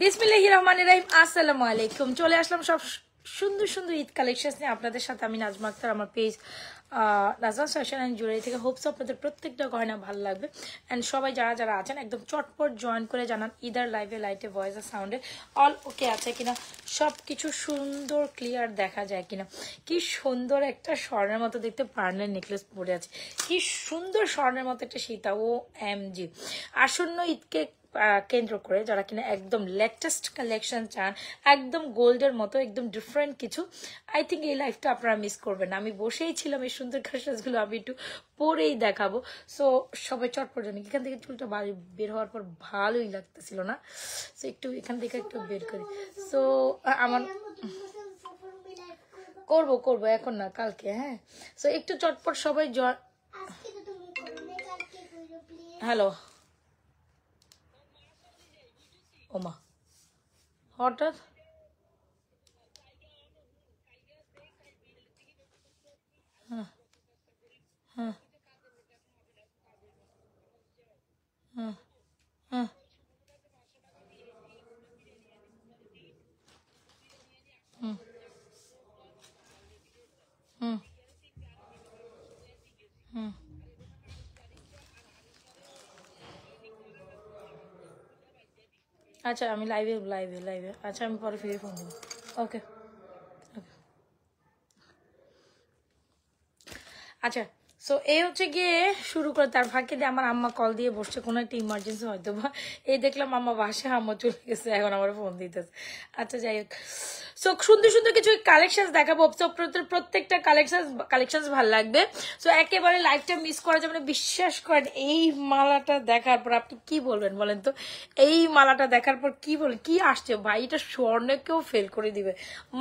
বিসমিল্লাহির রহমানির রহিম। আসসালামু আলাইকুম। চলে আসলাম সব সুন্দর সুন্দর ঈদ কালেকশন নিয়ে আপনাদের সাথে। আমি নাজমা আক্তার, আমার page Najma fashion and jewellery থেকে। হোপস আপনাদের প্রত্যেকটা গয়না ভালো লাগবে। অ্যান্ড সবাই যারা যারা আছেন একদম চটপট জয়েন করে জানান ইদার লাইভে, লাইটে, ভয়েসে, সাউন্ডে অল ওকে আছে কিনা, সব কিছু সুন্দর ক্লিয়ার দেখা যায় কিনা। কি সুন্দর একটা স্বর্ণের মতো দেখতে পার্লের নেকলেস পরে আছে, কি সুন্দর স্বর্ণের মতো একটা সীতা। ও এম জি। আসন্ন ঈদকে কেন্দ্র করে যারা কিনা একদম লেটেস্ট কালেকশন চান, একদম গোল্ডের মতো একদম ডিফারেন্ট কিছু, আই থিঙ্ক এই লাইফটা আপনারা মিস করবেন না। আমি বসেই ছিলাম, এই সুন্দর কালেকশনগুলো আমি একটু পরেই দেখাবো। সো সবাই চটপট জানি। এখান থেকে চুলটা বের হওয়ার পর ভালোই লাগতেছিল না, সো একটু এখান থেকে একটু বের করি। সো আমার করবো এখন না, কালকে। হ্যাঁ, সো একটু চটপট সবাই হ্যালো ওমা হঠাৎ হ্যাঁ হ্যাঁ হ্যাঁ হ্যাঁ হুম হুম হুম আচ্ছা, আমি লাইভে লাইভে লাইভে আচ্ছা, আমি পরে ফিরে ফোন দেবো। ওকে ওকে। আচ্ছা, সো এই হচ্ছে গিয়ে শুরু করে। তার ফাঁকে দিয়ে আমার আম্মা কল দিয়ে বসছে, কোনো একটা ইমার্জেন্সি হয়তো বা। এই দেখলাম আম্মা বাসায়, আম্মা চলে গেছে, এখন আমার ফোন দিতেছে। আচ্ছা, যাই হোক। সো সুন্দর সুন্দর কিছু কালেকশন দেখাবো। প্রত্যেকটা কালেকশন ভালো লাগবে। সো একেবারে লাইভটা মিস করা যাবে না। বিশ্বাস করেন, এই মালাটা দেখার পর আপনি কি বলবেন বলেন তো? এই মালাটা দেখার পর কি বলবেন? কি আসছে ভাই, এটা স্বর্ণকেও ফেল করে দিবে।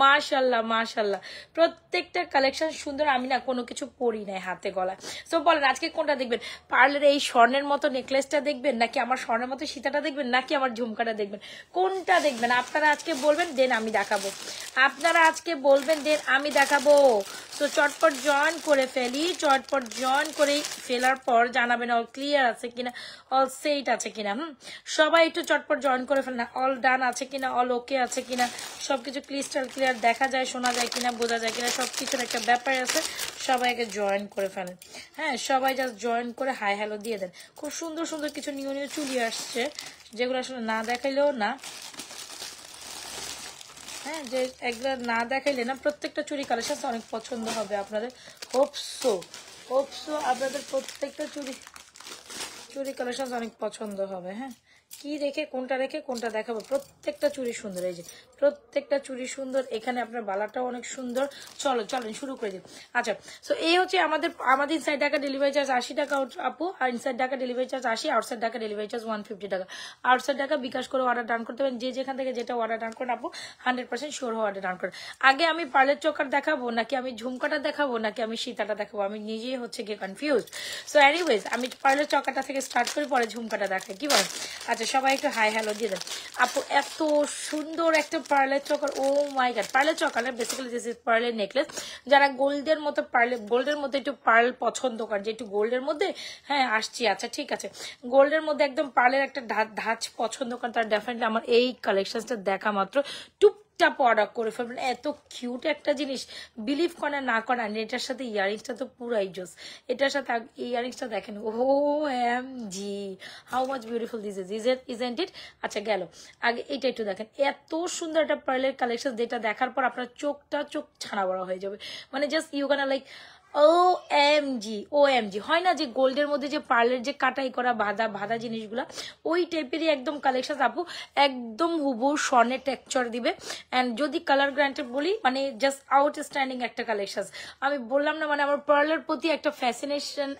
মাশাল্লাহ মাশাল্লাহ, প্রত্যেকটা কালেকশন সুন্দর। আমি না কোনো কিছু পরি নাই হাতে গলায়। সো বলেন আজকে কোনটা দেখবেন? পার্লের এই স্বর্ণের মতো নেকলেসটা দেখবেন, নাকি আমার স্বর্ণের মতো সীতাটা দেখবেন, নাকি আমার ঝুমকাটা দেখবেন? কোনটা দেখবেন আপনারা আজকে বলবেন, দেন আমি দেখাবো। আপনারা আজকে বলবেন, দেন আমি দেখাবো। তো চটপট জয়েন করে ফেলি। চটপট জয়েন করে ফেলার পর জানাবেন অল ক্লিয়ার আছে কিনা, অল সেট আছে কিনা। সবাই একটু চটপট জয়েন করে ফেলেন। অল ডান আছে কিনা, অল ওকে আছে কিনা, সবকিছু ক্রিস্টাল ক্লিয়ার দেখা যায়, শোনা যায় কিনা, বোঝা যায় কিনা, সবকিছুর একটা ব্যাপার আছে। সবাইকে জয়েন করে ফেলেন। হ্যাঁ, সবাই জাস্ট জয়েন করে হাই হ্যালো দিয়ে দেন। খুব সুন্দর সুন্দর কিছু নিউ নিউ চুলি আসছে, যেগুলো আসলে না দেখাইলেও না। হ্যাঁ, যে এগুলো না দেখাইলে না, প্রত্যেকটা চুরি কালেকশন অনেক পছন্দ হবে আপনাদের। হোপসো হোপসো আপনাদের প্রত্যেকটা চুরি কালেকশন অনেক পছন্দ হবে। হ্যাঁ, কি রেখে কোনটা দেখাবো? প্রত্যেকটা চুরি সুন্দর। এই যে প্রত্যেকটা চুরি সুন্দর। এখানে আপনার বালাটাও অনেক সুন্দর। চলেন শুরু করে দিই। আচ্ছা, সো এই হচ্ছে আমাদের ইনসাইড ঢাকা ডেলিভারি চার্জ 80 টাকা আপু, আর inside Dhaka delivery charge 80, outside Dhaka delivery charge 150 টাকা। আউটসাইড ঢাকা বিকাশ করে অর্ডার ডান করতে পারেন। যে যেখান থেকে যেটা অর্ডার ডান করেন আপু, 100% শিওর হওয়া অর্ডার ডান করেন। আগে আমি পার্লের চোকার দেখাবো, নাকি আমি ঝুমকাটা দেখাবো, নাকি আমি সীতাটা দেখাবো? আমি নিজেই হচ্ছে গিয়ে কনফিউজ। সো এনিওয়েজ, আমি পার্লের চকাটা থেকে স্টার্ট করি, পরে ঝুমকাটা দেখাই, কি বলেন? আচ্ছা, সবাই একটু হাই হ্যালো দিয়ে দেন। আপু এত সুন্দর একটা পার্লের চকার, ও মাই গড। পার্লের চকার বেসিক্যালি দিস ইজ পার্লের নেকলেস। যারা গোল্ডের মতো গোল্ডের মধ্যে একটু পার্ল পছন্দ করেন, যে একটু গোল্ডের মধ্যে, হ্যাঁ আসছি, আচ্ছা ঠিক আছে, গোল্ডের মধ্যে একদম পার্লের একটা ধাঁচ পছন্দ করেন, তার ডেফিনেটলি আমার এই কালেকশনটা দেখা মাত্র টুপটাপ অর্ডার করে ফেলবেন। এত কিউট একটা জিনিস, বিলিভ করেন না করেন। এটার সাথে ইয়ারিংসটা তো পুরাই জোস। এটার সাথে ইয়ারিংসটা দেখেন, O M G, how much beautiful this isn't it? আচ্ছা, গেল। আগে এইটা একটু দেখেন, এত সুন্দর একটা পার্লের কালেকশন, যেটা দেখার পর আপনার চোখ ছানা বড়া হয়ে যাবে। মানে just you can like O M G. হয় না যে গোল্ডের মধ্যে যে পার্লের যে কাটাই করা বাঁধা জিনিসগুলা, ওই টাইপেরই একদম কালেকশন আপু। একদম হুবহু স্বর্ণের টেক্সচার দিবে। অ্যান্ড যদি কালার গ্রান্টেড বলি, মানে জাস্ট আউটস্ট্যান্ডিং একটা কালেকশন। আমি বললাম না, মানে আমার পার্লের প্রতি একটা ফ্যাসিনেশন,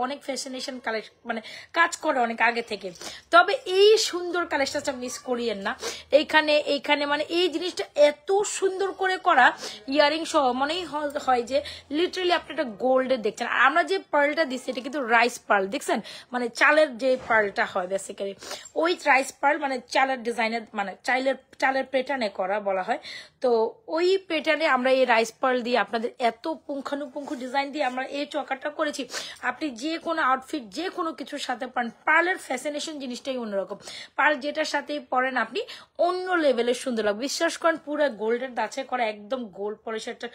অনেক ফ্যাসিনেশন কালেকশন, মানে কাজ করে অনেক আগে থেকে। তবে এই সুন্দর কালেকশনটা মিস করিয়েন না। এইখানে মানে এই জিনিসটা এত সুন্দর করে করা, ইয়ারিং সহ, মনেই হয় যে লিটারালি আপনি একটা গোল্ডের দেখছেন। আর আমরা যে পার্লটা দিচ্ছি, এটা কিন্তু রাইস পার্ল, দেখছেন? মানে চালের যে পার্লটা হয় বেসিক্যালি, ওই রাইস পার্ল, মানে চালের ডিজাইনের, মানে চাইলের চালের প্যাটার্নে করা বলা হয়। তো ওই প্যাটার্নে আমরা এই রাইস পার্ল দিয়ে আপনাদের এত পুঙ্খানুপুঙ্খ ডিজাইন দিয়ে আমরা এই চকারটা করেছি। আপনি যে কোনো আউটফিট যে কোনো কিছুর সাথে পারেন। পার্লের ফ্যাসিনেশন জিনিসটাই অন্যরকম। পার্ল যেটার সাথেই পরেন আপনি অন্য লেভেলের সুন্দর লাগবে। বিশ্বাস করেন পুরো গোল্ডের দাঁচে করা একদম গোল্ড পলিশ একটা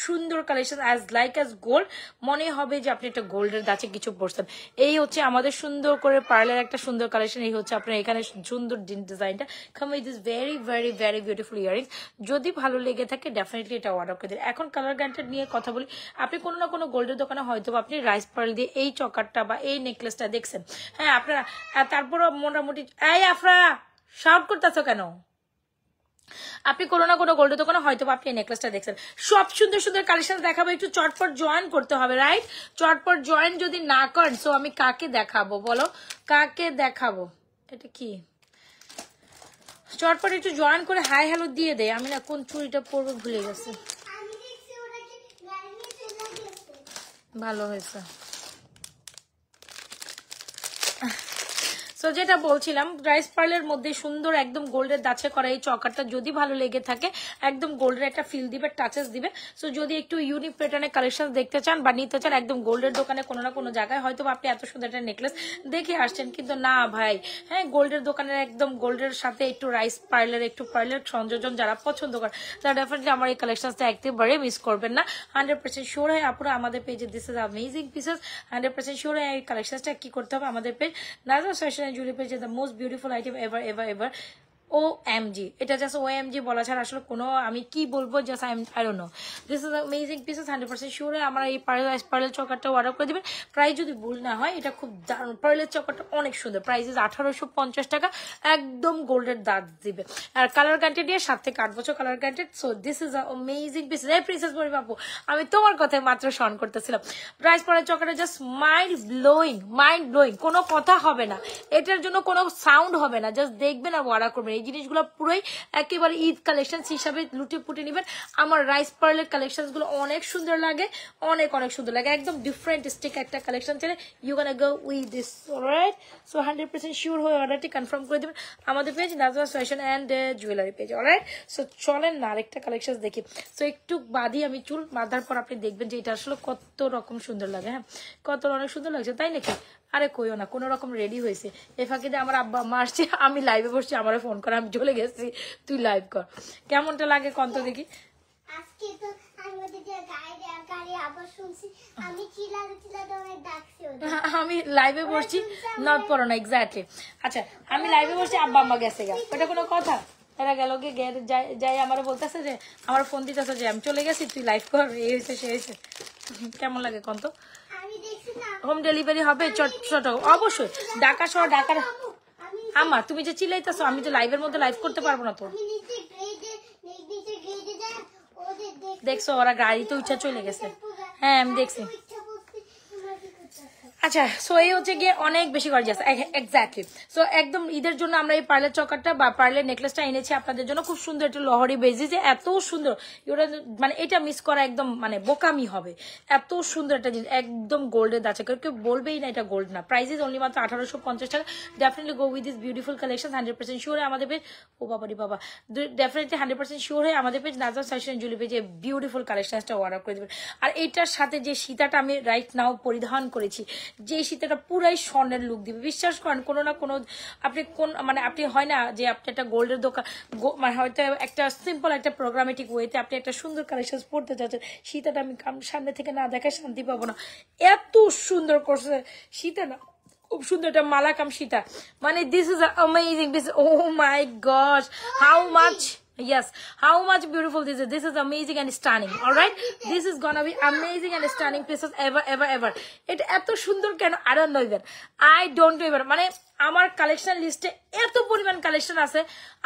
সুন্দর collection, as like as gold, মনে হবে যে আপনি একটা গোল্ডের দাঁচে কিছু পরছেন। এই হচ্ছে আমাদের সুন্দর করে পার্লের একটা সুন্দর কালেকশন। এই হচ্ছে আপনার এখানে সুন্দর ডিজাইনটা come with this very very very beautiful earrings. যদি ভালো লেগে থাকে ডেফিনেটলি এটা অর্ডার করে দিন। এখন কালার গ্যারান্টেড নিয়ে কথা বলি। আপনি কোনো না কোনো গোল্ডের দোকানে হয়তো আপনি রাইস পার্ল দিয়ে এই চকারটা বা এই নেকলেসটা দেখছেন, হ্যাঁ আপনারা, তারপরও মোটামুটি এই আফরা শাউট করতেছো কেন? আপনি কোনো না কোনো গোল্ডের দোকানে হয়তো আপনি এই নেকলেসটা দেখছেন। সব সুন্দর সুন্দর কালেকশন দেখাবো, একটু চটপট জয়েন করতে হবে, রাইট? চটপট জয়েন যদি না করেন সো আমি কাকে দেখাবো বলো, কাকে দেখাবো? এটা কি চটপট একটু জয়েন করে হাই হ্যালো দিয়ে দেয়। আমি না কোন চুড়িটা পরবো ভুলে গেছে। ভালো হয়েছে। তো যেটা বলছিলাম, রাইস পার্লের মধ্যে সুন্দর একদম গোল্ডের দাঁচে করা এই চকারটা যদি ভালো লেগে থাকে একদম গোল্ডের একটা ফিল দিবে, টাচেস দিবে। সো যদি একটু ইউনিক প্যাটার্নের কালেকশন দেখতে চান বা নিতে চান একদম গোল্ডের দোকানে কোনো না কোনো জায়গায় হয়তো আপনি এত সুন্দর একটা নেকলেস দেখে আসছেন, কিন্তু না ভাই, হ্যাঁ গোল্ডের দোকানের একদম গোল্ডের সাথে একটু রাইস পার্লের একটু পার্লের সংযোজন যারা পছন্দ করেন তারা ডেফিনেটলি আমার এই কালেকশনটা একেবারে মিস করবেন না। 100% শিওর হয় আপুরা আমাদের পেজে this is amazing pieces. 100% sure হয় এই কালেকশনটা কি করতে হবে, আমাদের page Najma fashion jewellery page, the most beautiful item ever ever ever. OMG, এটা জাস্ট OMG বলা ছাড়া আসলে কোনো আমি কি বলবো, just I don't know. This is amazing pieces. 100% sure আমরা এই পার্লের চকারটা অর্ডার করে দিবেন। প্রাইস যদি ভুল না হয় এটা খুব দারুণ, পার্লের চকারটা অনেক সুন্দর। প্রাইস ইজ 1850 টাকা, একদম গোল্ডের দাঁত দিবে। আর কালার গ্যারান্টেড দিয়ে 7 থেকে 8 বছর colour guaranteed. So this is amazing pieces. এই প্রিন্সেস বলি বাবু, আমি তোমার কথায় মাত্র স্মরণ করতেছিলাম। প্রাইস পার্লের চকারটা just mind blowing, mind blowing, কোনো কথা হবে না এটার জন্য, কোনো সাউন্ড হবে না, জাস্ট দেখবেন আর অর্ডার করবেন। এই জিনিসগুলো পুরোই একেবারে ঈদ কালেকশন হিসাবে লুটে পুটে নেবেন। আমার রাইস পার্লের কালেকশন গুলো অনেক সুন্দর লাগে, অনেক অনেক সুন্দর লাগে, একদম ডিফারেন্ট স্টিক একটা কালেকশন ছিল। You can go with this, alright? So 100% sure হয়ে অর্ডারটি কনফার্ম করে দেবেন আমাদের page Najma fashion and jewellery page, alright? So চলেন না আরেকটা কালেকশন দেখি। সো একটু বাদি আমি চুল বাঁধার পর আপনি দেখবেন যে এটা আসলে কত রকম সুন্দর লাগে। হ্যাঁ কত অনেক সুন্দর লাগছে, তাই নাকি? আরে কইও না, কোনো রকম রেডি হয়েছে। এ ফাঁকিতে আমার আব্বা আম্মা আসছে, আমি লাইভে বসছি, আমার ফোন করে আমি চলে গেছি, তুই লাইভ কর। কেমনটা লাগে কন্ত দেখি। আমি লাইভে বসছি, নট পড়ো না, এক্স্যাক্টলি। আচ্ছা আমি লাইভে বসছি, আব্বা আম্মা গেছে গা, ওটা কোনো কথা? এরা গেল গিয়ে যাই আমার বলতেছে যে আমার ফোন দিতেছে যে আমি চলে গেছি, তুই লাইভ কর, এই হয়েছে সে হয়েছে। কেমন লাগে কন্ত? হোম ডেলিভারি হবে ছোট অবশ্যই, ঢাকা শহর, ঢাকার। আমা তুমি যে চিল্লাইতেছো, আমি তো লাইভের মধ্যে লাইভ করতে পারবো না তো। দেখছো ওরা গাড়িতে উঠা চলে গেছে, হ্যাঁ আমি দেখছি। আচ্ছা সো এই হচ্ছে গিয়ে অনেক বেশি গর্জিয়াস, এক্স্যাক্টলি। সো একদম ঈদের জন্য আমরা এই পার্লের চকারটা বা পার্লের নেকলেসটা এনেছি আপনাদের জন্য, খুব সুন্দর একটা লহরি বেজি, যে এত সুন্দর মানে এটা মিস করা একদম মানে বোকামি হবে। এত সুন্দর একটা জিনিস, একদম গোল্ডের দাঁচা, কেউ বলবেই না এটা গোল্ড না। প্রাইস ইজ অনলি মাত্র 1850 টাকা। Definitely go with this beautiful collection. 100% sure আমাদের পেজ, ও বাবারি বাবা, ডেফিনেটলি 100% শিওর হয়ে আমাদের পেজ নাজমা ফ্যাশন জুয়েলারি পেজে বিউটিফুল কালেকশনটা অর্ডার করে দেবেন। আর এইটার সাথে যে সীতাটা আমি রাইট নাও পরিধান করেছি, যে শীতটা পুরাই স্বর্ণের লুক দিবে। বিশ্বাস করেন কোনো না কোনো আপনি কোন মানে আপনি হয় না যে আপনি একটা গোল্ডের দোকান মানে হয়তো একটা সিম্পল একটা প্রোগ্রামেটিক ওয়েতে আপনি একটা সুন্দর কালেকশন পড়তে চাচ্ছেন, শীতটা আমি সামনে থেকে না দেখায় শান্তি পাবো না। এত সুন্দর করছে শীতা না, খুব সুন্দর একটা মালাকাম সীতা, মানে this is amazing. Oh my god, how much, yes, how much beautiful this is. This is amazing and stunning, all right? This is gonna be amazing and stunning pieces ever. এটা এত সুন্দর কেন? I don't know even, I don't know even, মানে আমার collection লিস্টে এত পরিমাণ collection আছে,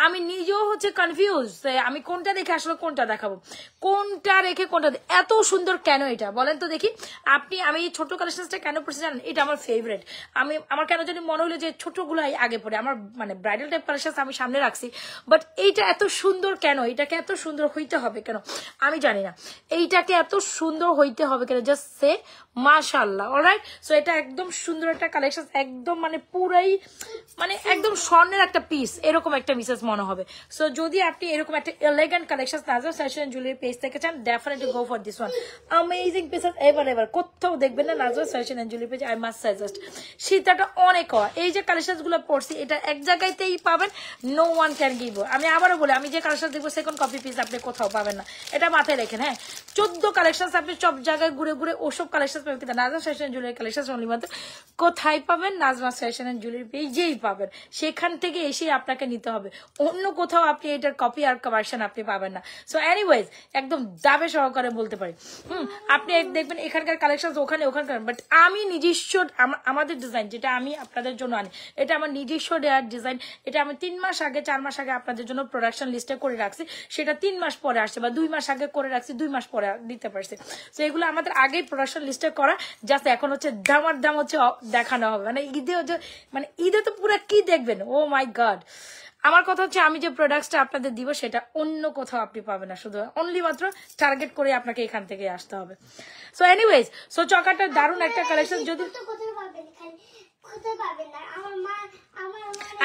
আমি নিজেও হচ্ছে কনফিউজ, আমি কোনটা দেখে আসলে কোনটা দেখাবো, কোনটা রেখে কোনটা। এত সুন্দর কেন এটা বলেন তো দেখি আপনি। আমি এই ছোট কালেকশনটা কেন পড়ছি জানেন? এটা আমার ফেভারিট। আমার কেন জানি মনে হলো যে ছোটগুলাই আগে পড়ে, আমার মানে ব্রাইডাল টাইপ কালেকশন আমি সামনে রাখছি, বাট এইটা এত সুন্দর কেন, এটাকে এত সুন্দর হইতে হবে কেন আমি জানি না, এইটাকে এত সুন্দর হইতে হবে কেন, জাস্ট সে মাশাআল্লাহ। অলরাইট, সো এটা একদম সুন্দর একটা কালেকশন, একদম মানে পুরাই মানে একদম স্বর্ণের একটা পিস, এরকম একটা মিসেস মনে হবে। সো যদি আপনি এরকম একটা elegant collection Nazrat fashion and jewellery page থেকে চান, definitely go for this one. Amazing pieces, এবার কোথাও দেখবেন না Nazrat fashion and jewellery page. I must suggest, সীতাটা অনেক হয়। এই যে কালেকশন গুলো পড়ছি এটা এক জায়গাতেই পাবেন, নো ওয়ান ক্যান গিভ। আমি আবারও বলি, আমি যে কালেকশন দেখবো সেকেন্ড কপি পিস আপনি কোথাও পাবেন না, এটা মাথায় রেখেন। হ্যাঁ, 14 কালেকশন আপনি সব জায়গায় ঘুরে ঘুরে ওসব কালেকশন পাবেন, কিন্তু Nazrat fashion and jewellery collection only মাত্র কোথায় পাবেন? নাজরাত ফ্যাশন এন্ড জুয়েলারি পেজেই পাবেন। সেখান থেকে এসে আপনাকে নিতে হবে, অন্য কোথাও আপনি এটার কপি আর ভার্সন আপনি পাবেন না। সো এনিওয়েজ, একদম দাবে সহকারে বলতে পারি। আপনি দেখবেন এখানকার কালেকশন ওখানকার, বাট আমি নিজস্ব আমাদের ডিজাইন যেটা আমি আপনাদের জন্য আনি, এটা আমার নিজস্ব দেওয়ার ডিজাইন। এটা আমি 3 মাস আগে 4 মাস আগে আপনাদের জন্য প্রোডাকশন লিস্টে করে রাখছি, সেটা 3 মাস পরে আসছে, বা 2 মাস আগে করে রাখছি, 2 মাস পরে দিতে পারছি। তো এগুলো আমাদের আগেই প্রোডাকশন লিস্টে করা, জাস্ট এখন হচ্ছে দামার দাম হচ্ছে দেখানো হবে। মানে ঈদে তো পুরো কি দেখবেন, ও মাই গড। আমার কথা হচ্ছে, আমি যে প্রোডাক্টটা আপনাদের দিব সেটা অন্য কোথাও আপনি পাবেন না, শুধু অনলি মাত্র টার্গেট করে আপনাকে এখান থেকে আসতে হবে। সো এনিওয়েজ, সো চকাটা দারুণ একটা কালেকশন। যদি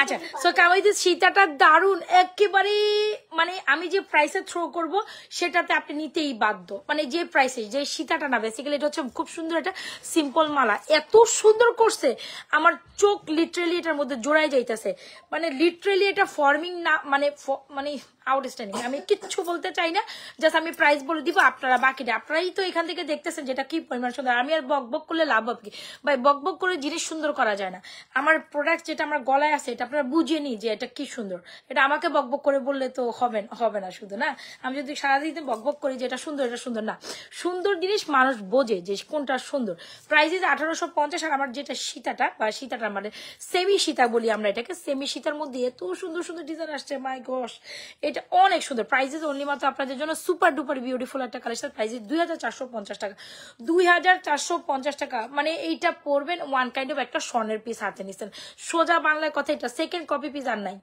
আচ্ছা, সো কামাইদিস সীতাটা দারুণ একেবারে, মানে আমি যে প্রাইসে থ্রো করব সেটাতে আপনি নিতেই বাধ্য। মানে যে প্রাইসে, যে সীতাটা না, বেসিক্যালি এটা হচ্ছে খুব সুন্দর একটা সিম্পল মালা, এত সুন্দর করছে আমার চোখ লিটারেলি এটার মধ্যে জোড়াই যাইতেছে। মানে লিটারেলি এটা ফর্মিং না, মানে আউটস্ট্যান্ডিং। আমি কিচ্ছু বলতে চাই না, জাস্ট আমি প্রাইস বলে দিব, আপনারা বাকিটা আপনারাই তো এখান থেকে দেখতেছেন যেটা কি পরিমাণ সুন্দর। আমি আর বক বক করলে লাভ হবে কি ভাই? বক বক করে জিনিস সুন্দর করা যায় না। আমার প্রোডাক্ট যেটা আমার গলায় আছে এটা আপনারা বুঝে নি যে এটা কি সুন্দর। এটা আমাকে বক বক করে বললে তো হবে না শুধু না। আমি যদি সারাদিন বক বক করি যে এটা সুন্দর, এটা সুন্দর না, সুন্দর জিনিস মানুষ বোঝে যে কোনটা সুন্দর। প্রাইস 1850। আর আমার যেটা সীতাটা বা সীতাটা মানে সেমি সীতা বলি আমরা এটাকে, সেমি সীতার মধ্যে এত সুন্দর সুন্দর ডিজাইন আসছে, মাই গশ, এটা অনেক সুন্দর। প্রাইসেস অনলি মাত্র আপনাদের জন্য সুপার ডুপার বিউটিফুল একটা কালেকশন। প্রাইসেস 2450 টাকা, 2450 টাকা। মানে এইটা পরবেন ওয়ান কাইন্ড অফ একটা স্বর্ণের পিস হাতে নিচ্ছেন। সোজা বাংলায় কথা, এটা সেকেন্ড কপি পিস আর নাই,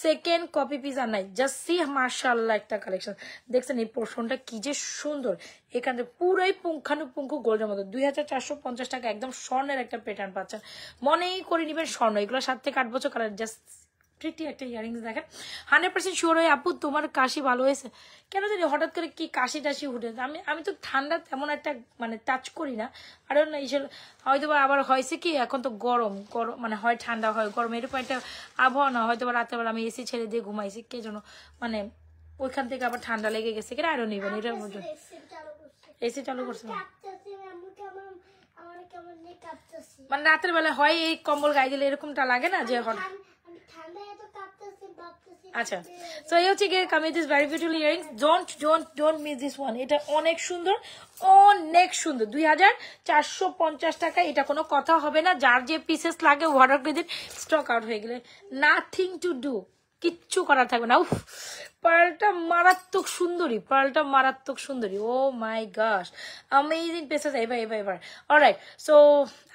সেকেন্ড কপি পিস আর নাই। জাস্ট সি মাশাআল্লাহ একটা কালেকশন। দেখছেন এই পোর্শনটা কি যে সুন্দর, এখানে পুরোই পুঙ্খানুপুঙ্খ গোল্ডের মতো। 2450 টাকা একদম স্বর্ণের একটা প্যাটার্ন পাচ্ছেন, মনেই করে নিবেন স্বর্ণ। এগুলো 7 থেকে 8 বছর কালার। জাস্ট প্রিটি একটা ইয়ারিংস দেখেন, 100% শিওর হয়ে আপু তোমার কাশি ভালো হয়েছে। কেন জানি হঠাৎ করে কি কাশি টাশি উঠে, আমি তো ঠান্ডা তেমন একটা মানে টাচ করি না। আর না হয়তো বা আবার হয়েছে কি, এখন তো গরম গরম মানে হয় ঠান্ডা হয় গরম, এরকম একটা আবহাওয়া না। হয়তো বা রাতের বেলা আমি এসি ছেড়ে দিয়ে ঘুমাইছি, কে যেন মানে ওইখান থেকে আবার ঠান্ডা লেগে গেছে কিনা, আরো নিবেন এটার মধ্যে। এসি চালু করছে মানে রাতের বেলা হয় এই কম্বল গায়ে দিলে এরকমটা লাগে না যে হঠাৎ। আচ্ছা, সো এই হচ্ছে গিয়ে kameez very beautiful earrings. Don't miss this one. এটা অনেক সুন্দর, অনেক সুন্দর। 2450 টাকা, এটা কোনো কথা হবে না। যার যে পিসেস লাগে অর্ডার করে দিন, স্টক আউট হয়ে গেলে নাথিং টু ডু, কিচ্ছু করার থাকবে না। উফ, পার্লটা মারাত্মক সুন্দরী, পার্লটা মারাত্মক সুন্দরী। ও মাই গশ, অ্যামেজিং পিসেস। এবার অলরাইট। সো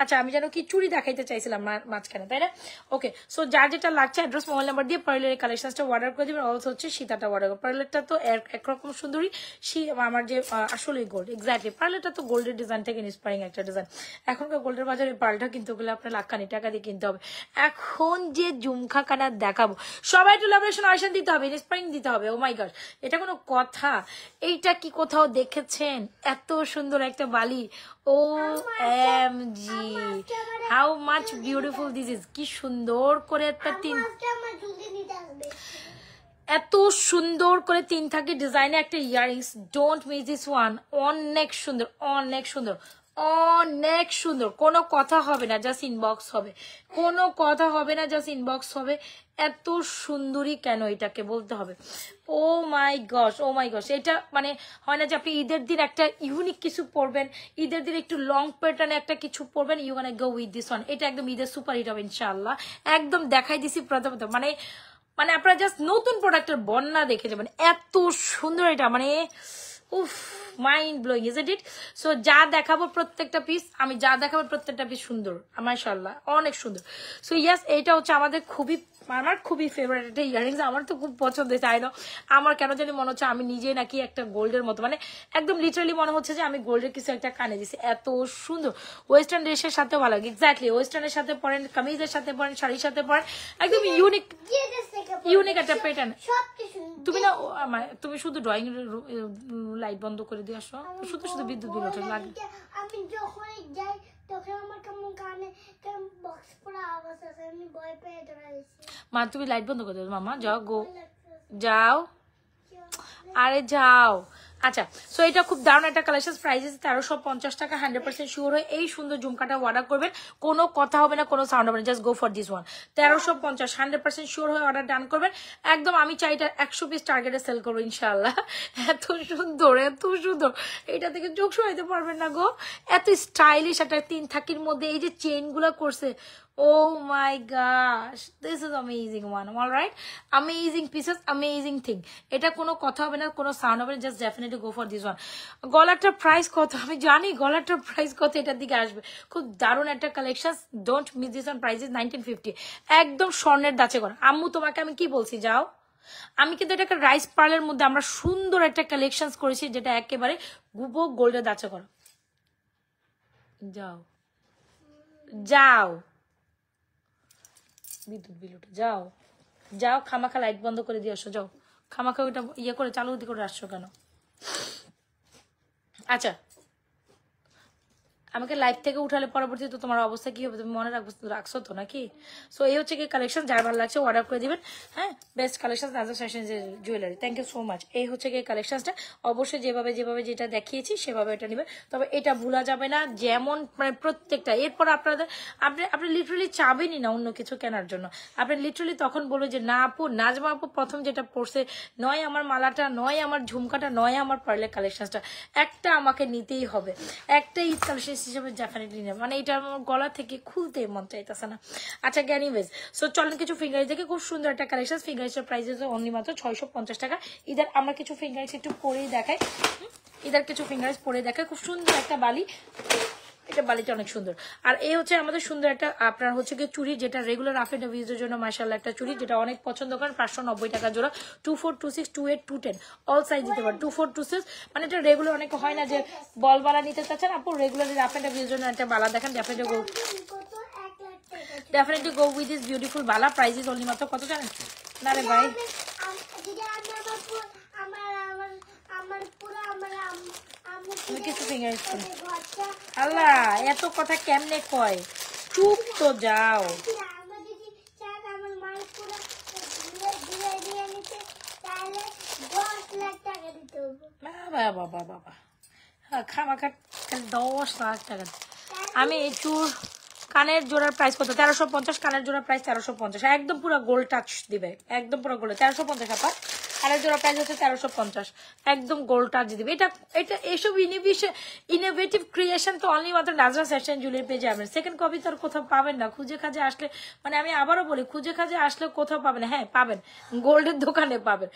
আচ্ছা, আমি যেন কি চুড়ি দেখাইতে চাইছিলাম মাঝখানে, তাই না? ওকে, সো যার যেটা লাগছে অ্যাড্রেস মোবাইল নাম্বার দিয়ে পার্লের কালেকশনটা অর্ডার করে দিবেন। অলসো হচ্ছে সীতাটা অর্ডার করবেন। পার্লেরটা তো একরকম সুন্দরী, আমার যে আসলে গোল্ড, এক্স্যাক্টলি পার্লেরটা তো গোল্ডের ডিজাইন থেকে ইন্সপায়ারিং একটা ডিজাইন। এখনকার গোল্ডের বাজারে পার্লটা কিনতে গেলে আপনার লাখখানি টাকা দিয়ে কিনতে হবে। এখন যে ঝুমকা কানা দেখাবো, সবাই একটু লাভেশন আয়সান দিতে হবে, ইন্সপায়ারিং দিতে হবে। ও মাই গড, এটা কোনো কথা? এইটা কি কোথাও দেখেছেন এত সুন্দর একটা বালি? O M G, how much beautiful this is. কি সুন্দর করে একটা এত সুন্দর করে 3 থাকি ডিজাইনে একটা earrings. Don't miss this one. অনেক সুন্দর, অনেক সুন্দর, অনেক সুন্দর। কোনো কথা হবে না, জাস্ট ইনবক্স হবে। কোনো কথা হবে না, জাস্ট ইনবক্স হবে। এত সুন্দরী কেন এটাকে বলতে হবে। ও মাই গশ, ও মাই গশ। এটা মানে হয় না যে আপনি ঈদের দিন একটা ইউনিক কিছু পরবেন, ঈদের দিন একটু লং প্যাটার্নে একটা কিছু পরবেন, you can go with this one. এটা একদম ঈদের সুপার হিট হবে ইনশাআল্লাহ। একদম দেখাই দিছি প্রথমত, মানে আপনারা জাস্ট নতুন প্রোডাক্টের বন্যা দেখে যাবেন। এত সুন্দর এটা, মানে উফ, mind blowing, is it? So যা দেখাবো প্রত্যেকটা পিস, সুন্দর, মাশাআল্লাহ অনেক সুন্দর। সো ইয়েস, এইটা হচ্ছে আমাদের খুবই আমার খুবই ফেভারিট একটা ইয়াররিংস, আমার তো খুব পছন্দ চাই না, আমার কেন জানি মনে হচ্ছে আমি নিজে নাকি একটা গোল্ডের মতো, মানে একদম লিটারালি মনে হচ্ছে যে আমি গোল্ডের কিছু একটা কানে দিছি, এত সুন্দর। ওয়েস্টার্ন ড্রেসের সাথে ভালো লাগে, এক্স্যাক্টলি ওয়েস্টার্নের সাথে পরেন, কামিজের সাথে পরেন, শাড়ির সাথে পরেন, একদম ইউনিক ইউনিক একটা প্যাটার্ন। তুমি না তুমি শুধু ড্রয়িং লাইট বন্ধ করে দিয়ে আসো, শুধু শুধু বিদ্যুৎ বিল ওঠে লাগে। আমি যখন যাই তখন আমার কেমন কানে কেমন বক্স পড়া আওয়াজ আসে, আমি ভয় পেয়ে দাঁড়াইছি। মা তুমি লাইট বন্ধ করে দাও, মামা যাও গো, যাও, আরে যাও। আচ্ছা, সো এটা খুব দারুণ একটা কালেকশন, প্রাইসেস 1350 টাকা, 100% শিওর হয়ে এই সুন্দর ঝুমকাটা অর্ডার করবেন, কোনো কথা হবে না, কোনো সাউন্ড হবে না, just go for this one. 1350, 100% sure হয়ে অর্ডার ডান করবেন একদম। আমি চাই এটা 100 পিস টার্গেটে সেল করবো ইনশাল্লাহ। এত সুন্দর, এত সুন্দর, এটা থেকে চোখ সরাইতে পারবেন না গো, এত স্টাইলিশ একটা 3 থাকির মধ্যে এই যে চেইন গুলা করছে, oh my gosh, this is amazing one, all right, amazing pieces, amazing thing, এটা কোনো কথা হবে না, কোনো সাউন্ড হবে না, just definitely go for this one. গলাটার প্রাইস কত আমি জানি, গলাটার প্রাইস কত এটার দিকে আসবে, খুব দারুণ একটা collection, don't miss this one, price is 1950, একদম স্বর্ণের দাচে করা। আম্মু তোমাকে আমি কি বলছি, যাও, আমি কিন্তু এটাকে রাইস পার্লের মধ্যে আমরা সুন্দর একটা কালেকশন করেছি, যেটা একেবারে গুবো গোল্ডের দাচে করা। যাও যাও, বিদ্যুৎ বিল উঠে, যাও যাও, খামাখা লাইট বন্ধ করে দিয়ে আসো, যাও, খামাখা ওইটা ইয়ে করে চালু করে আসছো কেন? আচ্ছা, আমাকে লাইভ থেকে উঠালে পরবর্তীতে তোমার অবস্থা কি হবে তুমি মনে রাখছো তো নাকি? সো এই হচ্ছে কি কালেকশন, যার ভালো লাগছে অর্ডার করে দিবেন। হ্যাঁ, বেস্ট কালেকশন নাজা fashion jewellery, thank you so much. এই হচ্ছে কি কালেকশনটা, অবশ্যই যেভাবে যেভাবে যেটা দেখিয়েছি সেভাবে এটা নেবেন, তবে এটা ভুলা যাবে না, যেমন মানে প্রত্যেকটা। এরপর আপনাদের আপনি লিটারালি চাবেনই না অন্য কিছু কেনার জন্য, আপনি লিটারালি তখন বলবেন যে না আপু, নাজমা আপু প্রথম যেটা পড়ছে, নয় আমার মালাটা, নয় আমার ঝুমকাটা, নয় আমার পার্লের কালেকশনটা, একটা আমাকে নিতেই হবে, একটা ঈদ কালেকশন হিসেবে ডেফিনেটলি নেব, মানে এটা আমার গলা থেকে খুলতে মন চাইতেছে না। আচ্ছা এনিওয়েজ, সো চলেন কিছু ফিঙ্গারিজ দেখে, খুব সুন্দর একটা কালেকশন, ফিঙ্গারিজের প্রাইস হচ্ছে অনলি মাত্র 650 টাকা। ইদার আমরা কিছু ফিঙ্গারিজ একটু পরেই দেখাই, ইদার কিছু ফিঙ্গারিজ পরে দেখাই, খুব সুন্দর একটা বালি, এটা বালিটা অনেক সুন্দর। আর এই হচ্ছে আমাদের সুন্দর একটা আপনার হচ্ছে কি চুড়ি, যেটা রেগুলার আফেড ভিউজের জন্য মাশাআল্লাহ একটা চুড়ি, যেটা অনেক পছন্দ করেন, 590 টাকা জোড়া, 24, 26, 28, 210 অল সাইজ দিতে পারেন, 24, 26, মানে এটা রেগুলার অনেক হয় না যে বল বালা নিতে চাচ্ছেন আপু, রেগুলার আফেড ভিউজের জন্য একটা বালা দেখেন, definitely go with this beautiful Bala, price is only মাত্র কত জানেন? না রে ভাই, কিছু ফিঙ্গার আল্লাহ এত কথা কেমনে কয়, চুপ তো যাও। বাবা বাবা বাবা, খামাখা 10 লাখ টাকা। আমি চুর কানের জোড়ার প্রাইস কত? 1350, কানের জোড়ার প্রাইস 1350, একদম পুরো গোল্ড টাচ দিবে, একদম পুরো গোল্ড 1350 আপা, কানের জোড়া প্রাইস হচ্ছে 1350, একদম গোল্ড টাচ দিবে। এটা এটা এইসব ইনোভেটিভ ক্রিয়েশন তো অনলি মাত্র নাজরা ফ্যাশন জুয়েলারি পেয়ে যাবেন, সেকেন্ড কপি তো আর কোথাও পাবেন না, খুঁজে খাজে আসলে, মানে আমি আবারও বলি খুঁজে খাজে আসলে কোথাও পাবেন, হ্যাঁ পাবেন, গোল্ডের দোকানে পাবেন,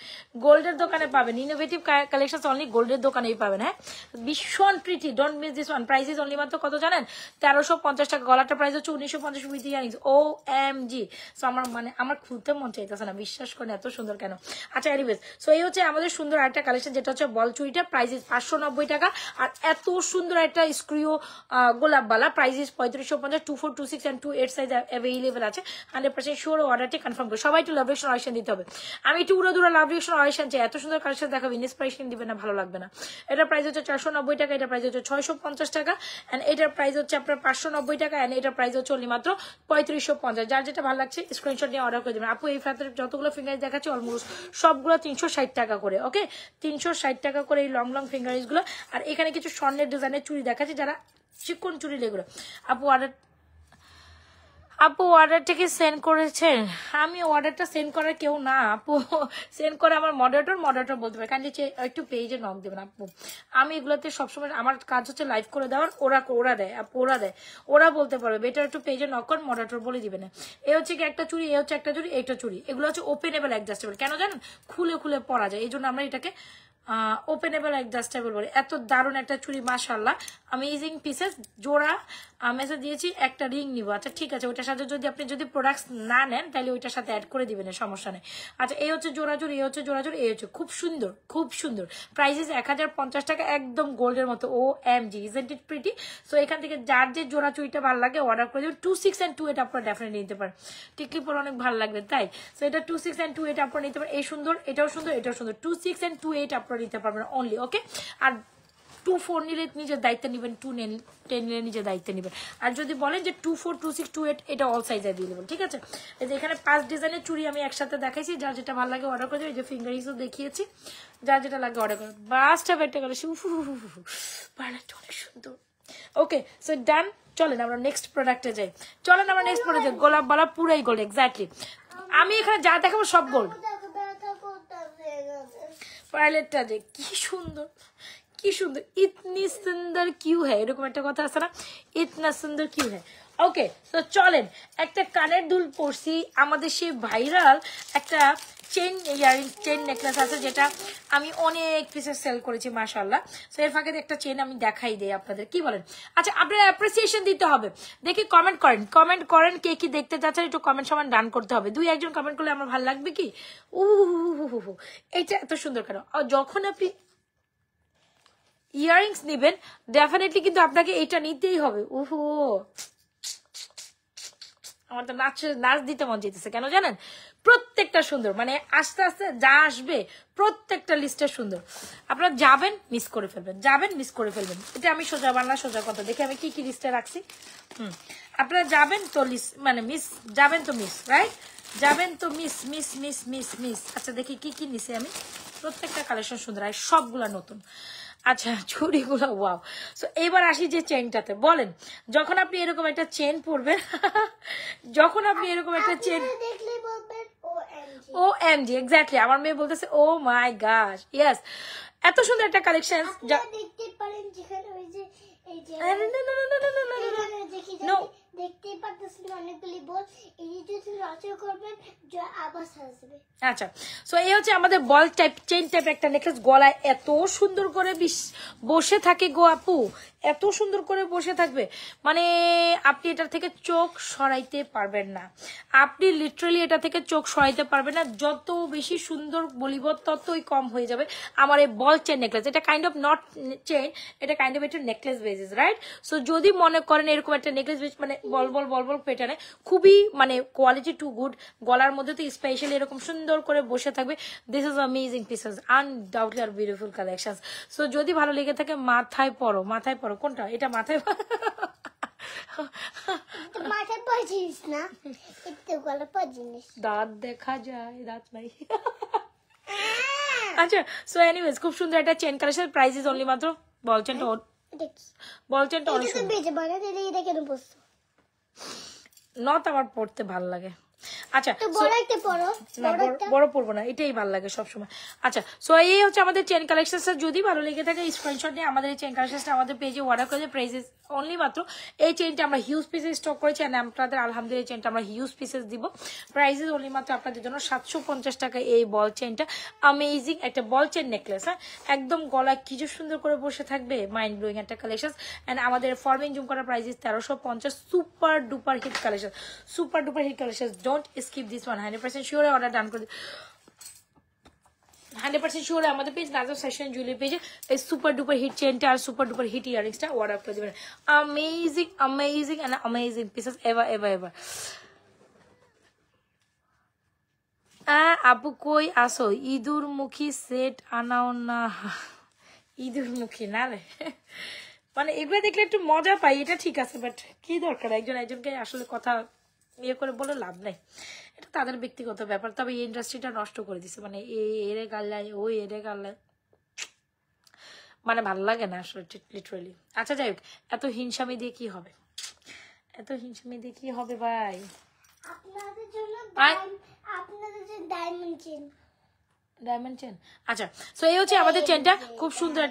গোল্ডের দোকানে পাবেন, ইনোভেটিভ কালেকশন অনলি গোল্ডের দোকানেই পাবেন। হ্যাঁ, ভীষণ pretty, don't miss this one, price is only মাত্র কত জানেন? 1350 টাকা, গলাটা প্রাইস হচ্ছে 1950 উইথ ইয়ারিংস, OMG। সো আমার মানে আমার খুলতে মন চাইতেছে না, বিশ্বাস করেন এত সুন্দর কেন। আচ্ছা এনিওয়েজ, সো এই হচ্ছে আমাদের সুন্দর একটা কালেকশন, যেটা হচ্ছে বল চুড়িটা, প্রাইস ইজ 590 টাকা, আর এত সুন্দর একটা স্ক্রিও গোলাপ বালা, price is 3550, 24, 26 and 28 size available আছে, 100% শিওর অর্ডারটি কনফার্ম করে সবাই একটু লাভ রিয়েকশন অয়েশন দিতে হবে। আমি একটু উড়ো দুরা লাভ রিয়েকশন অয়েশন চাই, এত সুন্দর কালেকশন দেখাবো, ইন্সপিরেশন দিবে না, ভালো লাগবে না। এটার প্রাইস হচ্ছে 490 টাকা, এটার প্রাইস হচ্ছে 650 টাকা, এন্ড এটার প্রাইস হচ্ছে আপনার 590 টাকা, এন্ড এটার প্রাইস হচ্ছে অনলি মাত্র 3550। যার যেটা ভালো লাগছে স্ক্রিনশট নিয়ে অর্ডার করে দেবেন। আপু এই ফ্যাতের যতগুলো ফিঙ্গারিজ দেখাচ্ছি অলমোস্ট সবগুলো 360 টাকা করে, ওকে 360 টাকা করে এই লং লং ফিঙ্গারিজ গুলো। আর এখানে কিছু স্বর্ণের ডিজাইনের চুড়ি দেখাচ্ছি, যারা চিকন চুড়ি এগুলো আপু অর্ডারটা সেন্ড করেছেন? আমি অর্ডারটা সেন্ড করার কেউ না আপু, সেন্ড করে আমার মডারেটর বলতে পারে, কাইন্ডলি একটু পেজে নক দেবেন আপু। আমি এগুলোতে সবসময় আমার কাজ হচ্ছে লাইভ করে দেওয়ার, ওরা দেয় আপু, ওরা বলতে পারবে, বেটার একটু পেজে নক করেন, মডারেটর বলে দিবেন। এ হচ্ছে কি একটা চুড়ি, এ হচ্ছে একটা চুড়ি, এইটা চুড়ি, এগুলো হচ্ছে ওপেনেবল অ্যাডজাস্টেবল, কেন জানেন? খুলে খুলে পরা যায়, এই জন্য আমরা এটাকে ওপেনেবল অ্যাডজাস্টেবল বলে এত দারুণ একটা চুড়ি মাশাআল্লাহ অ্যামেজিং পিসেস জোড়া মেসেজ দিয়েছি একটা রিং নিব আচ্ছা ঠিক আছে ওইটার সাথে যদি আপনি যদি প্রোডাক্টস না নেন তাহলে ওইটার সাথে অ্যাড করে দিবেন সমস্যা নেই আচ্ছা এই হচ্ছে জোড়া জোড় এই হচ্ছে জোড়া জোড় এই হচ্ছে খুব সুন্দর প্রাইসেস 1050 টাকা একদম গোল্ডের মতো O M G isn't it pretty so এখান থেকে যার যে জোড়া চুড়িটা ভালো লাগে অর্ডার করে দেবেন 26 and 28 আপনারা ডেফিনেটলি নিতে পারেন টিকলি পরে অনেক ভালো লাগবে তাই সো এটা 26 and 28 আপনারা নিতে পারেন এই সুন্দর এটাও সুন্দর 26 and 28 আপনারা নিতে পারবেন অনলি ওকে আর 24 নিলে নিজের দায়িত্ব নেবেন 10 নিলে নিজের দায়িত্ব নেবেন আর যদি বলেন যে 24 26 28 এটা অল সাইজ অ্যাভেলেবল ঠিক আছে এই যে এখানে 5 ডিজাইনের চুড়ি আমি একসাথে দেখাইছি যার যেটা ভালো লাগে অর্ডার করে দেবেন এই যে ফিঙ্গারিংসও দেখিয়েছি যার যেটা লাগে অর্ডার করে বাসটা বেটে গেল পার্লারটা অনেক সুন্দর ওকে সো ডান চলেন আমরা নেক্সট প্রোডাক্টে যাই চলেন আমরা নেক্সট প্রোডাক্টে গোলাপ বালা পুরাই গোল্ড এক্স্যাক্টলি আমি এখানে যা দেখাবো সব গোল্ড পার্লারটা যে কি সুন্দর ইতনি সুন্দর কিউ হ্যাঁ এরকম একটা কথা আছে না ইতনা সুন্দর কিউ হ্যাঁ ওকে তো চলেন একটা কানের দুল পরছি আমাদের সেই ভাইরাল একটা চেন ইয়ারিং চেন নেকলেস আছে যেটা আমি অনেক পিসেস সেল করেছি মাশাআল্লাহ সো এর ফাঁকে একটা চেন আমি দেখাই দেই আপনাদের কি বলেন আচ্ছা আপনারা অ্যাপ্রিসিয়েশন দিতে হবে দেখি কমেন্ট করেন কে কি দেখতে চাচ্ছেন একটু কমেন্ট সমান ডান করতে হবে দুই একজন কমেন্ট করলে আমার ভালো লাগবে কি এইটা এত সুন্দর কেন যখন আপনি ইয়ারিংস নেবেন ডেফিনেটলি কিন্তু আপনাকে এটা নিতেই হবে ওহো আমার তো নাচ দিতে মন চাইতেছে কেন জানেন প্রত্যেকটা সুন্দর মানে আস্তে আস্তে যা আসবে প্রত্যেকটা লিস্টে সুন্দর আপনারা যাবেন মিস করে ফেলবেন এটা আমি সোজা বাংলা সোজা কথা দেখে আমি কি কি লিস্টে রাখছি আপনারা যাবেন তো লিস্ট মানে মিস যাবেন তো মিস রাইট যাবেন তো মিস আচ্ছা দেখি কি কি নিছি আমি প্রত্যেকটা কালেকশন সুন্দর আর সবগুলা নতুন আচ্ছা চুড়িগুলো ওয়াও সো এবার আসি যে চেনটাতে বলেন যখন আপনি এরকম একটা চেন পরবেন যখন আপনি এরকম একটা চেন দেখলেই বলবেন ও এম জি এক্স্যাক্টলি আমার মেয়ে বলতেছে ও মাই গশ ইয়েস এত সুন্দর একটা কালেকশন দেখতে পারেন যেখানে ওই যে এই যে নো দেখতেই পাচ্ছেন অনেকগুলি বল এই যদি নজর করবেন আবার আসবে আচ্ছা সো এই হচ্ছে আমাদের বল টাইপ চেইন টাইপ একটা নেকলেস গলায় এত সুন্দর করে বসে থাকে গো আপু এত সুন্দর করে বসে থাকবে মানে আপনি এটা থেকে চোখ সরাইতে পারবেন না আপনি লিটারালি এটা থেকে চোখ সরাইতে পারবেন না যত বেশি সুন্দর বলিব ততই কম হয়ে যাবে আমার এই বল চেইন নেকলেস এটা কাইন্ড অফ নট চেইন এটা কাইন্ড অফ একটা নেকলেস বেসিস রাইট সো যদি মনে করেন এরকম একটা নেকলেস বেস মানে বল প্যাটার্নে খুবই মানে কোয়ালিটি টু গুড গলার মধ্যে তো স্পেশালি এরকম সুন্দর করে বসে থাকবে this is amazing pieces undoubtedly আর বিউটিফুল কালেকশন সো যদি ভালো লেগে থাকে মাথায় পরো কোনটা এটা মাথায় মাথায় পড়ছিস না একটু গলা পড়ছিস দাঁত দেখা যায় দাঁত নাই আচ্ছা সো এনিওয়েজ খুব সুন্দর একটা chain collection price is only মাত্র বলচেনটা অনেক সুন্দর বেজে বানা দিলে এটা কেন বসছো নট আমার পড়তে ভালো লাগে আচ্ছা বড় একটা পরো না বড় পড়বো না এটাই ভালো লাগে সবসময় আচ্ছা সো এই হচ্ছে আমাদের চেন কালেকশনটা যদি ভালো লেগে থাকে স্ক্রিনশট নিয়ে আমাদের এই চেন কালেকশনটা আমাদের পেজে অর্ডার করে প্রাইসেস অনলি মাত্র এই চেনটা আমরা হিউজ পিসেস স্টক করেছি আর আপনাদের আলহামদুলিল্লাহ এই চেনটা আমরা হিউজ পিসেস দিব প্রাইসেস অনলি মাত্র আপনাদের জন্য 750 টাকা এই বল চেনটা অ্যামেজিং একটা বল চেন নেকলেস হ্যাঁ একদম গলা কি যে সুন্দর করে বসে থাকবে মাইন্ড ব্লোয়িং একটা কালেকশন এন্ড আমাদের ফরমিং জুম করা prices 1350 super duper hit collection don't skip this one 100% sure order done করে 100% শিওর আমাদের পেজ নাজর সেশন জুয়েলারি পেজে এই সুপার ডুপার হিট চেনটা আর সুপার ডুপার হিট ইয়ারিংসটা অর্ডার করে দেবেন অ্যামেজিং পিসেস এভার আপু কই আসো ইঁদুর মুখী সেট আনাও না ইঁদুর মুখী না রে মানে এগুলো দেখলে একটু মজা পাই এটা ঠিক আছে বাট কি দরকার একজনকে আসলে কথা ইয়ে করে বলে লাভ নাই এটা তাদের ব্যক্তিগত ব্যাপার তবে এই ইন্ডাস্ট্রিটা নষ্ট করে দিছে মানে এরে গাল্লায় ওই এরে গাল্লায় মানে ভালো লাগে না আসলে লিটারালি আচ্ছা যাই হোক এত হিংসামি দিয়ে কি হবে ভাই আপনাদের জন্য ডায়মন্ড চেন আচ্ছা সো এই হচ্ছে আমাদের চেনটা খুব সুন্দর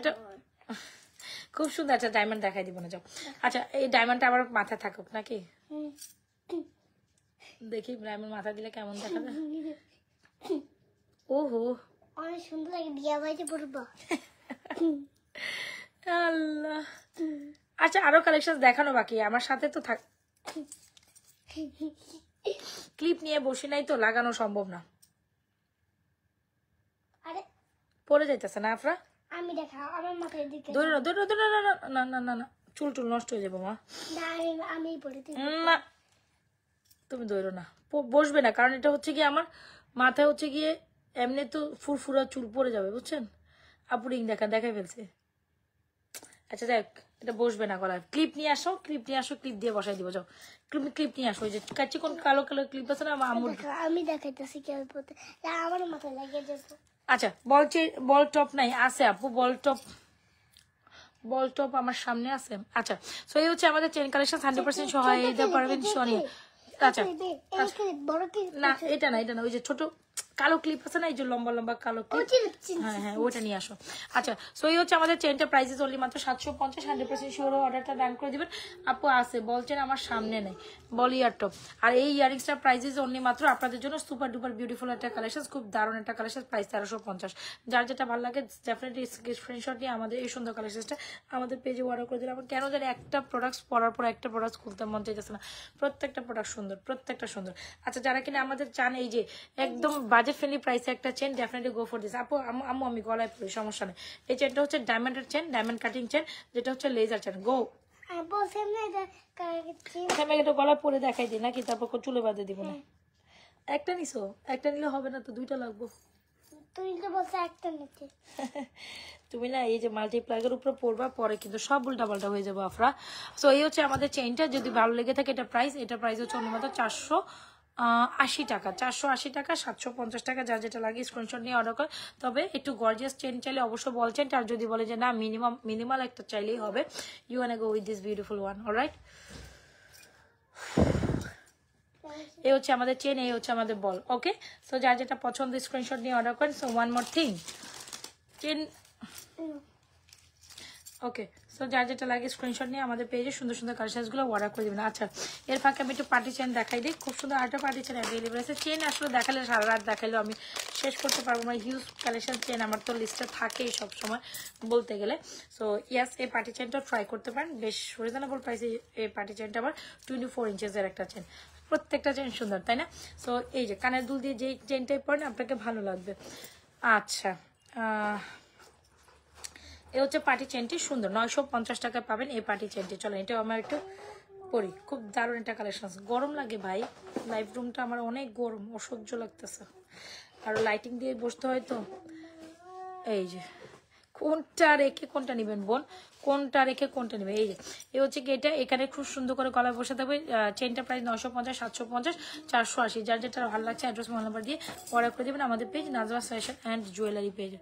একটা ডায়মন্ড দেখাই দিব না যাও আচ্ছা এই ডায়মন্ডটা আবার মাথায় থাকুক নাকি দেখি ডায়মন্ড মাথা দিলে কেমন দেখাবে ওহো অনেক সুন্দর লাগে, বিয়া বাড়িতে পড়বো। আল্লাহ, আচ্ছা আরো কালেকশন দেখানো বাকি, আমার সাথে তো থাক। ক্লিপ নিয়ে বসে নাই তো, লাগানো সম্ভব না, আরে পরে যাইতেছে না আফরা। আমি দেখা আমার মাথায় দিকে ধরে না, ধরে না, ধরে না, না না না না না, চুল টুল নষ্ট হয়ে যাবো মা। না, আমি পড়ে দিই। না তুমি ধরো না, বসবে না, কারণ এটা হচ্ছে গিয়ে আমার মাথায় হচ্ছে গিয়ে এমনি তো ফুরফুরা চুল পড়ে যাবে, বুঝছেন। আপু রিং দেখাই ফেলছে। আচ্ছা দেখ, এটা বসবে না গলায়। ক্লিপ নিয়ে আসো, ক্লিপ নিয়ে আসো, ক্লিপ দিয়ে বসাই দিব, যাও ক্লিপ নিয়ে আসো। ওই যে কাচ্চি কোন কালো কালো ক্লিপ আছে না আমার। আমি দেখাইতেছি কেউ পড়তে, আমার মাথায় লাগিয়ে যাবো। আচ্ছা বল টপ নাই, আছে আপু বল টপ আমার সামনে আছে। আচ্ছা, সো এই হচ্ছে আমাদের চেন কালেকশন 100% সহ দিতে পারবেন সোনিয়া। আচ্ছা বড় কি না, এটা না, ওই যে ছোট কালো ক্লিপ আছে না, এই যে লম্বা লম্বা কালো ক্লিপ, হ্যাঁ হ্যাঁ ওটা নিয়ে আসো। আচ্ছা, সো এই হচ্ছে আমাদের চেনটা, প্রাইসেস অনলি মাত্র 750। 100% শিওর অর্ডারটা ডান করে দিবেন। আপু আছে বলছেন আমার সামনে নেই, বল ইয়ার টপ। আর এই ইয়ারিংসটা প্রাইসেস অনলি মাত্র আপনাদের জন্য সুপার ডুপার বিউটিফুল একটা কালেকশন, খুব দারুণ একটা কালেকশন, প্রাইস 1350। যার যেটা ভালো লাগে ডেফিনেটলি স্ক্রিনশট নিয়ে আমাদের এই সুন্দর কালেকশনটা আমাদের পেজে অর্ডার করে দিলে। আমার কেন জানি একটা প্রোডাক্ট পরার পর একটা প্রোডাক্ট খুলতে মন চাইতেছে না, প্রত্যেকটা প্রোডাক্ট সুন্দর, প্রত্যেকটা সুন্দর। আচ্ছা, যারা কিনা আমাদের চান এই যে একদম বাজেট ফ্রেন্ডলি প্রাইসে একটা chain, definitely go for this. আপু আম্মু আমি গলায় পড়ি, সমস্যা নেই। এই চেনটা হচ্ছে ডায়মন্ডের চেন, ডায়মন্ড কাটিং চেন, যেটা হচ্ছে লেজার চেন। গো আমি একটু গলায় পরে দেখাই দিই নাকি, তারপর চুলে বাঁধে দিব না। একটা নিছো, একটা নিলে হবে না তো, দুইটা লাগবো। তুই তো বলছ একটা নিতে। তুমি না এই যে মাল্টিপ্লাগের উপরে পড়বা, পরে কিন্তু সব উল্টা পাল্টা হয়ে যাবে আফরা। সো এই হচ্ছে আমাদের চেইনটা, যদি ভালো লেগে থাকে এটা প্রাইস হচ্ছে অন্য মতো 480 টাকা, 480 টাকা, 750 টাকা, যা যেটা লাগে স্ক্রিনশট নিয়ে অর্ডার করে। তবে একটু গর্জিয়াস চেন চাইলে অবশ্য বলছেন, আর যদি বলে যে না মিনিমাল একটা চাইলেই হবে, you want go with this beautiful one. Alright, এই হচ্ছে আমাদের চেন, এই হচ্ছে আমাদের বল। ওকে, সো যার যেটা পছন্দ স্ক্রিনশট নিয়ে অর্ডার করেন। So one more thing, chain, okay, so যার যেটা লাগে স্ক্রিনশট নিয়ে আমাদের পেজে সুন্দর সুন্দর কালেকশনগুলো অর্ডার করে দেবেন। আচ্ছা, এর ফাঁকে আমি একটু পার্টি চেন দেখাই দিই, খুব সুন্দর আরেকটা পার্টি চেন অ্যাভেলেবল আছে। চেন আসলে দেখালে সারা রাত দেখালেও আমি শেষ করতে পারবো না, হিউজ কালেকশন চেন আমার তো লিস্টে থাকেই সবসময় বলতে গেলে। সো ইয়াস, এই পার্টি চেনটা ট্রাই করতে পারেন, বেশ রিজনেবল প্রাইসে এই পার্টি চেনটা আবার 24 ইঞ্চেসের একটা চেন, প্রত্যেকটা চেন সুন্দর, তাই না? সো এই যে কানের দুল দিয়ে যেই চেনটাই পরেন আপনাকে ভালো লাগবে। আচ্ছা, এ হচ্ছে পার্টি চেনটি, সুন্দর 950 টাকা পাবেন এই পার্টি চেনটি। চলো এটা আমার একটু পরি, খুব দারুণ একটা কালেকশন। গরম লাগে ভাই, লাইভ রুমটা আমার অনেক গরম, অসহ্য লাগতেছে, আর লাইটিং দিয়ে বসতে হয় তো। এই যে কোনটা রেখে কোনটা নিবেন বোন, কোনটা রেখে কোনটা নেবে? এই যে এই হচ্ছে কি, এটা এখানে খুব সুন্দর করে গলায় বসে থাকবে। চেনটা প্রাইস 950, 750, 480, যার যেটা ভালো লাগছে অ্যাড্রেস মোবাইল নাম্বার দিয়ে অর্ডার করে দেবেন আমাদের page Najma fashion and jewellery পেজে।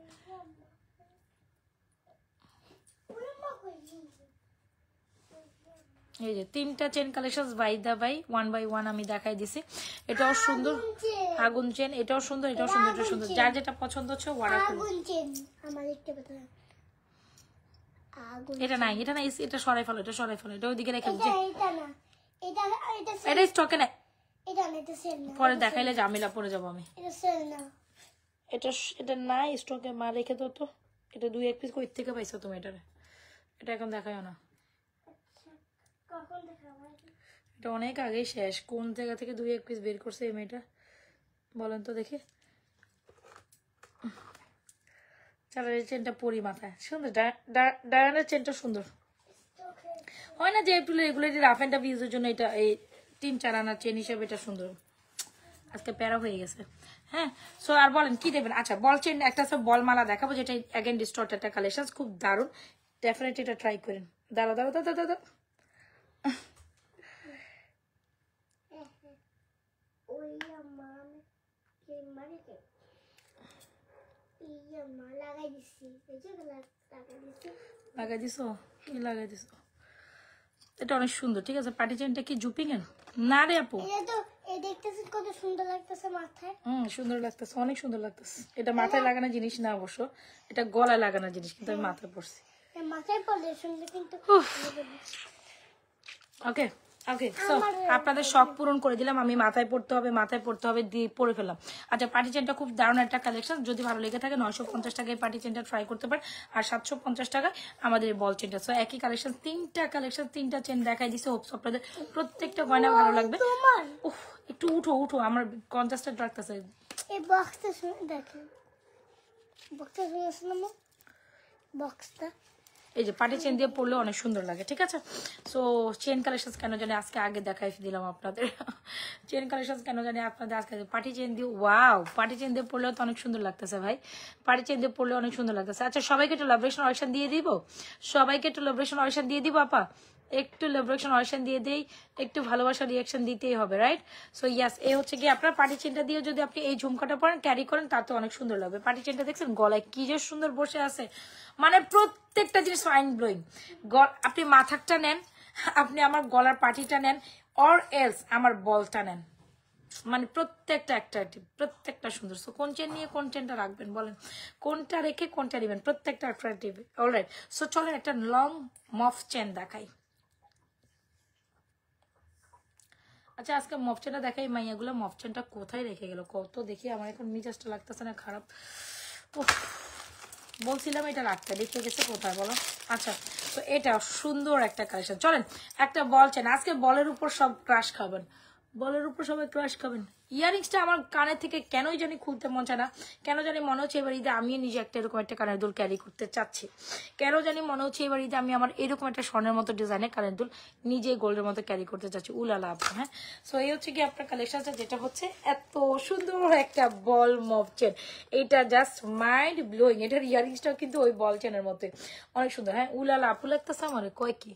এই যে তিনটা chain collection one by one আমি দেখাই দিছি। এটাও সুন্দর আগুন চেন, এটাও সুন্দর, এটাও সুন্দর, এটাও সুন্দর, যার যেটা পছন্দ হচ্ছে অর্ডার করুন। এটা নাই, এটা নাই, এটা সরাই ফেলো, এটা সরাই ফেলো, এটা ওইদিকে রেখে দিচ্ছি, এটা স্টকে নাই, পরে দেখাইলে ঝামেলা পড়ে যাবো আমি। এটা নাই স্টকে, মা রেখে দাও তো। এটা 2-1 পিস কই থেকে পাইছো তুমি? এটা এখন দেখাইও না, এটা অনেক আগেই শেষ। কোন জায়গা থেকে 2-1 পিস বের করছে এই মেয়েটা বলেন তো দেখি। চালের চেনটা পরি মাথায়, সুন্দর ডায়ানের চেনটা সুন্দর হয় না, যে একটু রেগুলারলি রাফ অ্যান্ড টাফ ইউজের জন্য এটা এই 3-4 আনার চেন হিসেবে এটা সুন্দর। আজকে প্যারা হয়ে গেছে। হ্যাঁ, সো আর বলেন কি দেবেন? আচ্ছা, বল চেন একটা আছে, বল মালা দেখাবো, যেটা অ্যাগেন ডিস্টর্ট একটা কালেকশন, খুব দারুণ, ডেফিনেটলি এটা ট্রাই করেন। দাঁড়া দাঁড়া দাঁড়া দাঁড়া, লাগাই দিছো? কি লাগাই দিছো? এটা অনেক সুন্দর, ঠিক আছে। পার্টি চেনটা কি জুপিং এর না রে আপু? কত সুন্দর লাগতেছে মাথায়। সুন্দর লাগতেছে, অনেক সুন্দর লাগতেছে। এটা মাথায় লাগানো জিনিস না অবশ্য, এটা গলায় লাগানো জিনিস, কিন্তু আমি মাথায় পরছি। মাথায় পড়লে সুন্দর, কিন্তু ওকে, ওকে, সো আপনাদের শখ পূরণ করে দিলাম। আমি মাথায় পড়তে হবে দিয়ে পরে ফেললাম। আচ্ছা, পার্টি চেনটা খুব দারুণ একটা কালেকশন। যদি ভালো লেগে থাকে 950 টাকায় পার্টি চেনটা ট্রাই করতে পারেন, আর 750 টাকায় আমাদের বল চেনটা। সো একই কালেকশন, তিনটা চেন দেখাই দিছে। হোপস আপনাদের প্রত্যেকটা গয়না ভালো লাগবে। উফ, একটু উঠো, আমার কনজাস্টেড রাখতেছে। এই বক্সটা শুনে দেখেন, বক্সটা শুনেছিলাম, বক্সটা এই যে পার্টি চেন দিয়ে পরলে অনেক সুন্দর লাগে, ঠিক আছে। সো চেন কালেকশন কেন জানি আজকে আগে দেখাই দিলাম আপনাদের। চেন কালেকশন কেন জানি আপনাদের আজকে পার্টি চেন দিয়ে, ওয়াও, পার্টি চেন দিয়ে পরলেও তো অনেক সুন্দর লাগতেছে ভাই, পার্টি চেন দিয়ে পরলে অনেক সুন্দর লাগতেছে। আচ্ছা, সবাইকে একটু লাভরেশন অরিশন দিয়ে দিব, আপা একটু লাভরেশন অরিশন দিয়ে দিই, একটু ভালোবাসা রিয়াকশন দিতেই হবে, রাইট। সো ইয়াস, এই হচ্ছে কি আপনার পার্টি চেনটা দিয়ে যদি আপনি এই ঝুমকাটা পরেন, ক্যারি করেন, তাতে অনেক সুন্দর লাগবে। পার্টি চেনটা দেখছেন গলায় কি যে সুন্দর বসে আছে, মানে প্রত্যেকটা জিনিস মাইন্ড ব্লোয়িং। আপনি মাথাটা নেন, আপনি আমার গলার পাটিটা নেন, অর এলস আমার বলটা নেন, মানে প্রত্যেকটা অ্যাট্রাকটিভ, প্রত্যেকটা সুন্দর। সো কোন চেন নিয়ে কোন চেনটা রাখবেন বলেন, কোনটা রেখে কোনটা নেবেন, প্রত্যেকটা অ্যাট্রাকটিভ। অলরাইট, সো চলেন একটা লং মফ চেন দেখাই। আচ্ছা, আজকে মফ চেনটা দেখাই। মাইয়াগুলো মফ চেনটা কোথায় রেখে গেল কত দেখি, আমার এখন মিজাজটা লাগতেছে না খারাপ। বলছিলাম এটা রাখতে, দেখে গেছে কোথায় বলো। আচ্ছা, তো এটা সুন্দর একটা কালেকশন। চলেন একটা বল চেন, আজকে বলের উপর সব ক্রাশ খাবেন, বলের উপর সবাই ক্রাশ খাবেন। ইয়ারিংসটা আমার কানের থেকে কেনই জানি খুলতে মন চায় না, কেন জানি মনে হচ্ছে এবার ঈদে আমি নিজে একটা এরকম একটা কানের দুল ক্যারি করতে চাচ্ছি, কেন জানি মনে হচ্ছে এবার ঈদে আমি আমার এরকম একটা স্বর্ণের মতো ডিজাইনের কানের দুল নিজে গোল্ডের মতো ক্যারি করতে চাচ্ছি। উলালা আপু, হ্যাঁ। সো এই হচ্ছে কি আপনার কালেকশনটা, যেটা হচ্ছে এত সুন্দর একটা বল মফ চেন, এটা জাস্ট মাইন্ড ব্লোয়িং। এটার ইয়ারিংসটাও কিন্তু ওই বল চেনের মতো অনেক সুন্দর। হ্যাঁ, উলালা আপু লাগতেছে আমার, কয় কি।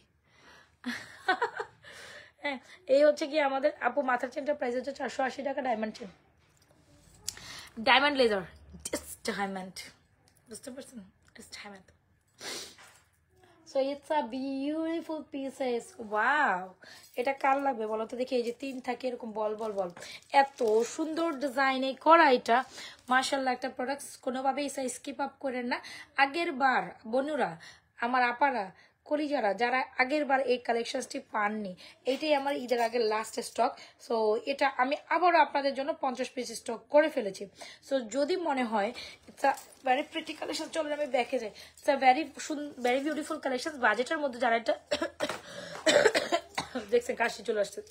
হ্যাঁ, এই হচ্ছে কি আমাদের আপু মাথার চেনটা প্রাইস হচ্ছে 480 টাকা। Diamond chain, diamond laser, diamond, বুঝতে পারছেন, diamond. So it's a beautiful pieces. Wow, এটা কার লাগবে বলো তো দেখি। এই যে 3 থাকে এরকম বল বল বল, এত সুন্দর ডিজাইনে করা এটা, মাশাআল্লাহ একটা প্রোডাক্ট। কোনোভাবেই স্কিপ আপ করেন না। আগের বার বনুরা, আমার আপারা, কলিজারা, যারা আগের বার এই কালেকশনটি পাননি, এইটাই আমার ঈদের আগে লাস্ট স্টক। সো এটা আমি আবারও আপনাদের জন্য 50 পিস স্টক করে ফেলেছি। সো যদি মনে হয় it's a very pretty collection, চলেন আমি ব্যাকে যাই। It's a very beautiful collection. বাজেটের মধ্যে যারা এটা দেখছেন কাশি চলে আসছে,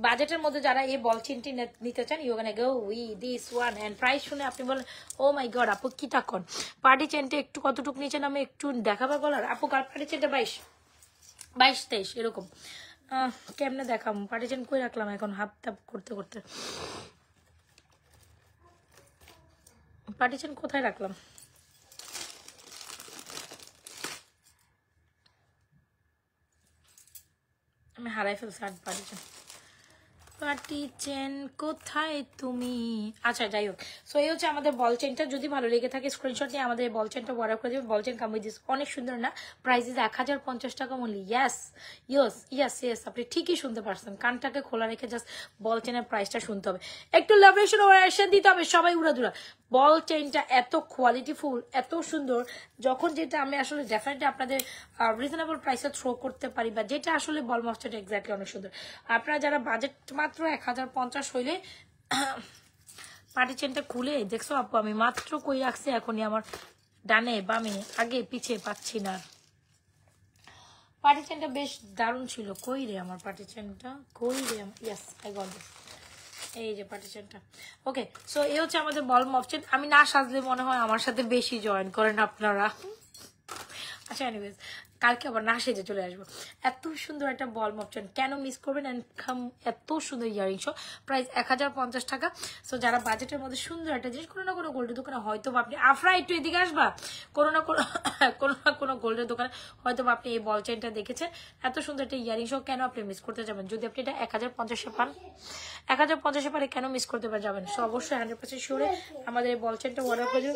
বাজেটের মধ্যে যারা এই বল চেনটি নিতে চান, you can go with this one. And price শুনে আপনি বলেন ও মাই গড আপু কি টাকন, পার্টি চেনটা একটু কতটুকু নিচেন আমি একটু দেখাবার বলার। আপু কার পার্টি চেনটা 22-23 এরকম। কেমনে দেখাম, পার্টি চেন কই রাখলাম এখন হাফ তাপ করতে করতে, পার্টি চেন কোথায় রাখলাম। আমি হারাই ফেলছি পার্টি চেন, পার্টি চেন কোথায় তুমি। আচ্ছা যাই হোক, সো এই হচ্ছে আমাদের বল চেনটা। যদি ভালো লেগে থাকে স্ক্রিনশট নিয়ে আমাদের বল চেনটা অর্ডার করে দেবে। Ball chain come with this, অনেক সুন্দর না, প্রাইস ইজ 1050 টাকা only. Yes yes yes yes, আপনি ঠিকই শুনতে পারছেন, কানটাকে খোলা রেখে জাস্ট বল চেনের প্রাইসটা শুনতে হবে, একটু লাভরেশন ওয়ারেশন দিতে হবে সবাই উড়াদুরা। বল চেনটা এত কোয়ালিটিফুল, এত সুন্দর, যখন যেটা আমি আসলে ডেফিনেটলি আপনাদের রিজনেবল প্রাইসে থ্রো করতে পারি, বা যেটা আসলে বল মফটা এক্স্যাক্টলি অনেক সুন্দর। আপনারা যারা বাজেট মাত্র 1050 হইলে পার্টি চেনটা খুলে দেখছো আপু, আমি মাত্র কই রাখছি এখনই, আমার ডানে বামে আগে পিছে পাচ্ছি না। পার্টি চেনটা বেশ দারুণ ছিল। কই রে আমার পার্টি চেনটা, কই রে, ইয়েস আই গট দিস। এই যে পার্টি চেনটা। ওকে, সো এই হচ্ছে আমাদের বল মফ চেন। আমি না সাজলে মনে হয় আমার সাথে বেশি জয়েন করেন আপনারা। আচ্ছা এনিওয়েজ, কালকে আবার না সেজে চলে আসবো। এত সুন্দর একটা বল মফ চেন কেন মিস করবেন। এন্ড এত সুন্দর ইয়ারিংস, প্রাইস 1050 টাকা। সো যারা বাজেটের মধ্যে সুন্দর একটা জিনিস, কোনো না কোনো গোল্ডের দোকানে হয়তো আপনি, আফরা একটু এদিকে আসবা, কোনো না কোনো গোল্ডের দোকানে হয়তো আপনি এই বল চেনটা দেখেছেন। এত সুন্দর একটা ইয়ারিংস কেন আপনি মিস করতে যাবেন, যদি আপনি এটা 1050 পান, 1050 পারে কেন মিস করতে যাবেন। সো অবশ্যই 100% শিওরে আমাদের এই বল চেনটা অর্ডার করে দিন।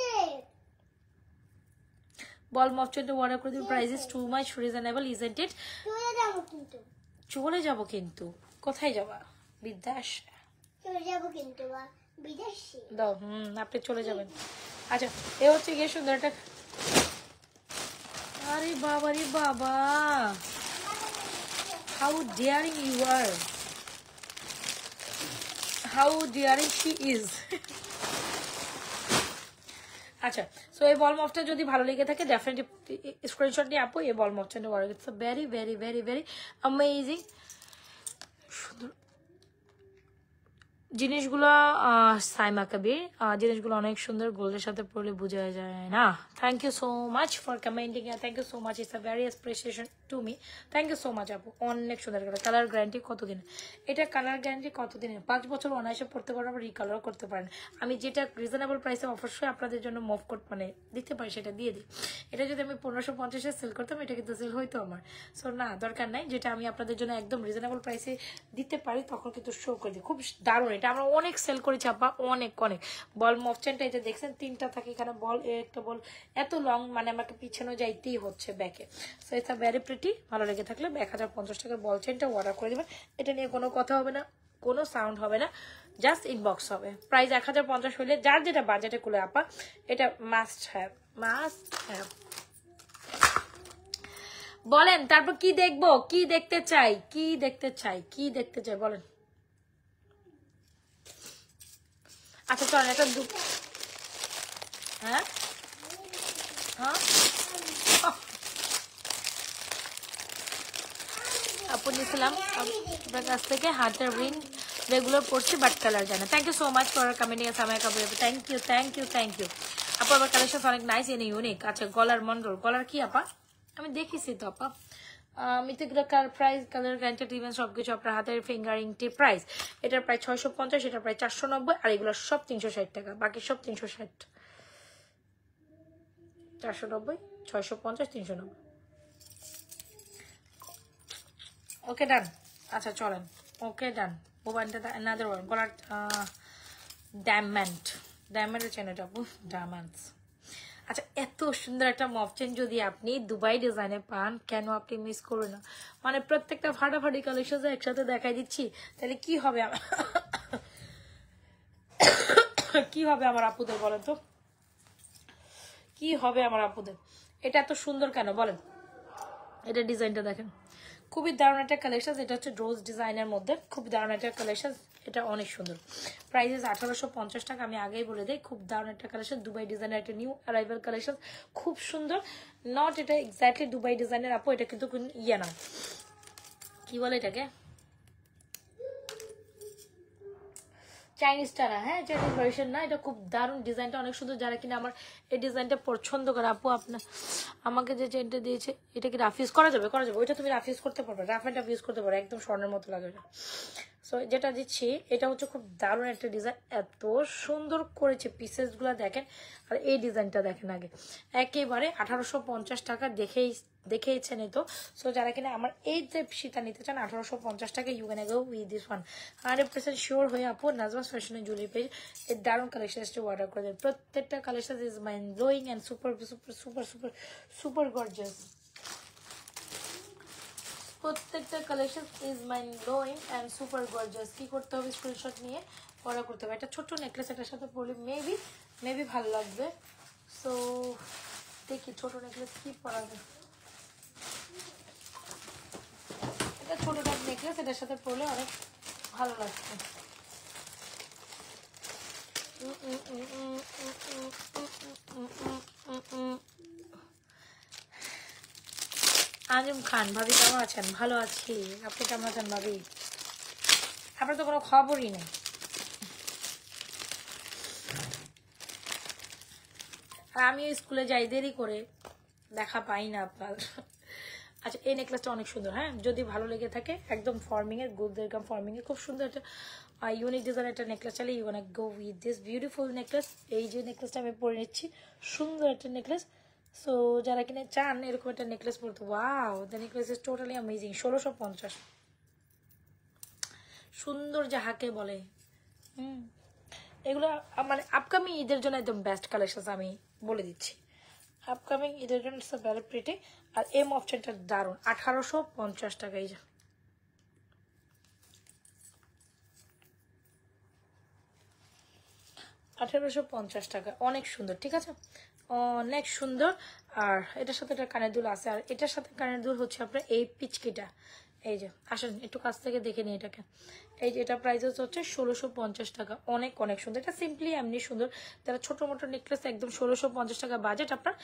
বল মফ চেনটা অর্ডার করে দিন। Price is too much reasonable, isn't it. চলে যাব কিন্তু কোথায় যাবা, বিদেশ চলে যাব কিন্তু বিদেশে দাও। আপনি চলে যাবেন। আচ্ছা, এ হচ্ছে গিয়ে সুন্দর একটা, আরে বাবা রে বাবা, how daring you are, how daring she is. আচ্ছা, সো এই বল মফটা যদি ভালো লেগে থাকে ডেফিনেটলি স্ক্রিনশট নিয়ে আপু এই বল মফটা অর্ডার করতে। Very very very very amazing সুন্দর জিনিসগুলো। সাইমা কবির, জিনিসগুলো অনেক সুন্দর, গোল্ডের সাথে পড়লে বোঝা যায় না। Thank you so much for commenting, thank you so much, it's a very appreciation to me. Thank you so much আপু, অনেক সুন্দর। কালার গ্যারান্টি কতদিন? এটা কালার গ্যারান্টি কতদিনের? 5 বছর অনায়াসে পড়তে পারেন, আবার রিকালারও করতে পারেন। আমি যেটা রিজনেবল প্রাইসে অবশ্যই আপনাদের জন্য মুভ মানে দিতে পারি সেটা দিয়ে দিই। এটা যদি আমি 1550-এ সেল করতাম এটা কিন্তু সেল হইতো আমার। সো না, দরকার নাই। যেটা আমি আপনাদের জন্য একদম রিজনেবল প্রাইসে দিতে পারি তখন কিন্তু শো করে দিই। খুব দারুণ, এটা আমরা অনেক সেল করেছি আপা, অনেক অনেক। বল মফ চেনটা এই যে দেখছেন 3টা থাকে এখানে বল, একটা বল এত লং, মানে আমাকে পিছনে যাইতেই হচ্ছে ব্যাকে। সো এটা ভেরি প্রিটি। ভালো লেগে থাকলে 1050 টাকার বল চেনটা অর্ডার করে দেবেন। এটা নিয়ে কোনো কথা হবে না, কোনো সাউন্ড হবে না, জাস্ট ইনবক্স হবে। প্রাইস 1050 হইলে যার যেটা বাজেটে কুলে আপা এটা মাস্ট হ্যাভ, মাস্ট হ্যাভ। বলেন তারপর কি দেখবো, কি দেখতে চাই, কি দেখতে চাই, কি দেখতে চাই বলেন। আচ্ছা চলেন একটা হ্যাঁ হ্যাঁ আপু নিয়েছিলাম আপনার কাছ থেকে হাতের রিং, রেগুলার পড়ছি বাট কালার জানে। Thank you so much for commenting সামাই কাপড়, thank you thank you thank you আপু। আমার কালেকশন অনেক নাইস এনে ইউনিক। আচ্ছা গলার মন্ডল, গলার কি আপা? আমি দেখেছি তো আপা। মিথিগুলো প্রাইস, কালার গ্যারান্টি, ইভেন সবকিছু আপনার হাতের ফিঙ্গারিং টি প্রাইস। এটার প্রায় 650, এটার প্রায় 490, আর এগুলো সব 360 টাকা, বাকি সব 360, 490, 650, 390। ওকে ডান। আচ্ছা চলেন, ওকে ডান। ওয়ানটা অ্যানাদার ওয়ান, গলার ডায়মন্ড, ডায়মন্ডের চেন এটা আপু, ডায়মন্ডস। আচ্ছা এত সুন্দর একটা মফ চেন যদি আপনি দুবাই ডিজাইনে পান, কেন আপনি মিস করবেন না? মানে প্রত্যেকটা ফাটাফাটি কালেকশন একসাথে দেখাই দিচ্ছি, তাহলে কি হবে কি হবে আমার আপুদের বলেন তো, কি হবে আমার আপুদের? এটা এত সুন্দর কেন বলেন? এটা ডিজাইনটা দেখেন, খুবই দারুণ একটা কালেকশন। এটা হচ্ছে রোজ ডিজাইনের মধ্যে, খুব দারুণ একটা কালেকশন। এটা অনেক সুন্দর, প্রাইসেস 1850 টাকা। আমি আগেই বলে দিই, খুব দারুণ একটা কালেকশন, দুবাই ডিজাইনের একটা নিউ অ্যারাইভাল কালেকশন, খুব সুন্দর। নট এটা এক্স্যাক্টলি দুবাই ডিজাইনের আপু, এটা কিন্তু ইয়ে না, কি বলে এটাকে, চাইনিজটা না, হ্যাঁ চাইনিজ ভার্সন না। এটা খুব দারুণ, ডিজাইনটা অনেক সুন্দর। যারা কিনা আমার এই ডিজাইনটা পছন্দ করে আপু, আপনার আমাকে যে চেনটা দিয়েছে এটা কি রাফ ইউজ করা যাবে? করা যাবে, ওইটা তুমি রাফ ইউজ করতে পারবে, রাফ অ্যান্ড টাফ ইউজ করতে পারবে, একদম স্বর্ণের মতো লাগে ওটা। সো যেটা দিচ্ছি এটা হচ্ছে খুব দারুণ একটা ডিজাইন, এত সুন্দর করেছে পিসেসগুলো দেখেন। আর এই ডিজাইনটা দেখেন আগে, একেবারে 1850 টাকা দেখেইছেন তো। সো যারা কিনা আমার এই যে সীতা নিতে চান 1850 টাকা, you can go with this one. 100% sure হয়ে আপু নাজমাস ফ্যাশনের জুয়েলারি পেজ এই দারুণ কালেকশনসটি অর্ডার করে দেন। প্রত্যেকটা collection is mind blowing and super super super super super gorgeous. প্রত্যেকটা collection is mind blowing and super gorgeous. কি করতে হবে? স্ক্রিনশট নিয়ে অর্ডার করতে হবে। একটা ছোট্ট নেকলেস এটার সাথে পরলে মেবি ভালো লাগবে। সো দেখি ছোট নেকলেস কি পরাবে। এটা ছোট নেকলেস, এটার সাথে পরলে অনেক ভালো লাগবে। আজম খান, ভাবি কেমন আছেন? ভালো আছি, আপনি কেমন আছেন ভাবি? আপনার তো কোনো খবরই নেই। আর আমিও স্কুলে যাই দেরি করে, দেখা পাই না আপনার। আচ্ছা এই নেকলেসটা অনেক সুন্দর, হ্যাঁ যদি ভালো লেগে থাকে, একদম ফর্মিং এর গোলদেরকাম ফর্মিং এর খুব সুন্দর একটা ইউনিক ডিজাইন একটা নেকলেস চাইলে you want go with this beautiful necklace. এই যে নেকলেসটা আমি পরে নিচ্ছি, সুন্দর একটা নেকলেস। সো যারা কিনে চান এরকম একটা নেকলেস পরতে, wow the necklace is totally amazing. 1650, সুন্দর যাহাকে বলে। এগুলো মানে আপকামিং ঈদের জন্য একদম বেস্ট কালেকশন আমি বলে দিচ্ছি। আপকামিং ঈদের জন্য ইটস ভেরি প্রিটি। আর এম অপশনটা দারুণ, 1850 টাকা। এই যে 1850 টাকা, অনেক সুন্দর, ঠিক আছে অনেক সুন্দর। আর এটার সাথে একটা কানের দুল আছে, আর এটার সাথে কানের দুল হচ্ছে আপনার এই পিচকিটা, এই যে আসেন একটু কাছ থেকে দেখে নিই এটাকে। এই যে এটা প্রাইস হচ্ছে 1650 টাকা। অনেক অনেক সুন্দর, এটা সিম্পলি এমনি সুন্দর। তারা ছোট মোটো নেকলেস একদম 1650 টাকা বাজেট, আপনার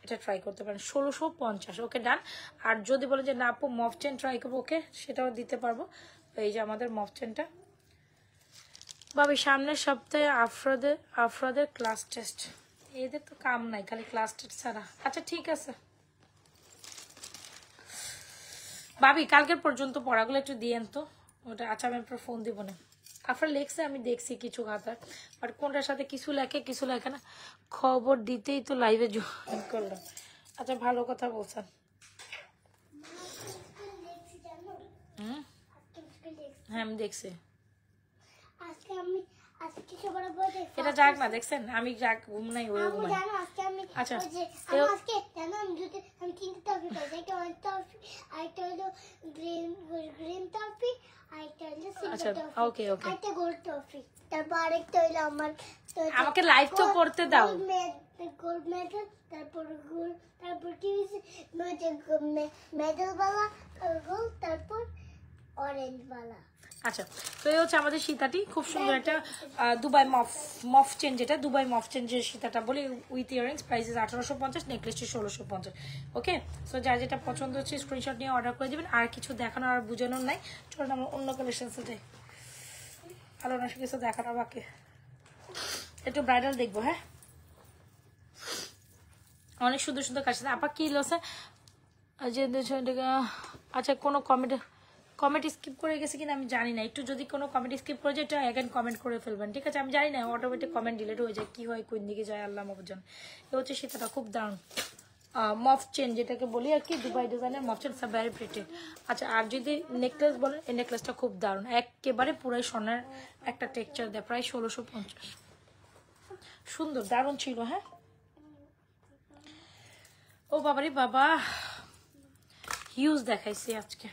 এটা ট্রাই করতে পারেন 1650। ওকে ডান। আর যদি বলেন যে না আপু মফ চেন ট্রাই করবো, ওকে সেটাও দিতে পারবো। এই যে আমাদের মফ চেনটা। ভাবি সামনের সপ্তাহে আফরাদের ক্লাস টেস্ট, এদের তো কাম নাই খালি ক্লাস টেস্ট ছাড়া। আচ্ছা ঠিক আছে ভাবি, কালকের পর্যন্ত পড়াগুলো একটু দিয়েন তো ওটা। আচ্ছা আমি আপনার ফোন দিব না। আপনার লেখছে আমি দেখছি কিছু খাতা, বাট কোনটার সাথে কিছু লেখে কিছু লেখে না। খবর দিতেই তো লাইভে জয়েন করলাম। আচ্ছা ভালো কথা বলছেন। হ্যাঁ আমি দেখছি। এটা যাক না দেখছেন, আমি যাক ঘুম নাই ওই ঘুমাই। আচ্ছা আচ্ছা ওকে ওকে, আমাকে লাইভ তো করতে দাও। গোল্ড মেডেল, তারপর গোল্ড, তারপর কি মেডেল वाला গোল্ড, তারপর অরেঞ্জ वाला। আচ্ছা তো এই হচ্ছে আমাদের সীতাটি, খুব সুন্দর একটা দুবাই মফ চেন, যেটা দুবাই মফ চেন যে সীতাটা বলি, with earrings, prices 1850, নেকলেসটি 1650। Okay so যার যেটা পছন্দ হচ্ছে স্ক্রিনশট নিয়ে অর্ডার করে দেবেন। আর কিছু দেখানোর আর বোঝানোর নাই, চলুন আমরা অন্য কালেকশনসে যাই। আরো অনেক কিছু দেখানো বাকি, একটু ব্রাইডাল দেখবো। হ্যাঁ অনেক সুন্দর সুন্দর কালেকশন। আপা কি লসে আচ্ছা কোনো কমেন্ট স্কিপ করে গেছে কিনা আমি জানি না, একটু যদি কোনো কমেন্ট স্কিপ করে যায় এটা অ্যাগেন কমেন্ট করে ফেলবেন, ঠিক আছে? আমি জানি না অটোমেটিক কমেন্ট ডিলিট হয়ে যায়, কি হয় কোন দিকে যায় আল্লাহ মাহবুজান। এ হচ্ছে সেটা খুব দারুণ মফ চেন যেটাকে বলি আর কি, দুবাই ডিজাইনের মফ চেন, ভেরি প্রিটি। আচ্ছা আর যদি নেকলেস বলেন, এই নেকলেসটা খুব দারুণ, একেবারে পুরাই সোনার একটা টেক্সচার দেয়, প্রায় 1650। সুন্দর দারুণ ছিল। হ্যাঁ ও বাবারে বাবা, হিউজ দেখাইছি আজকে,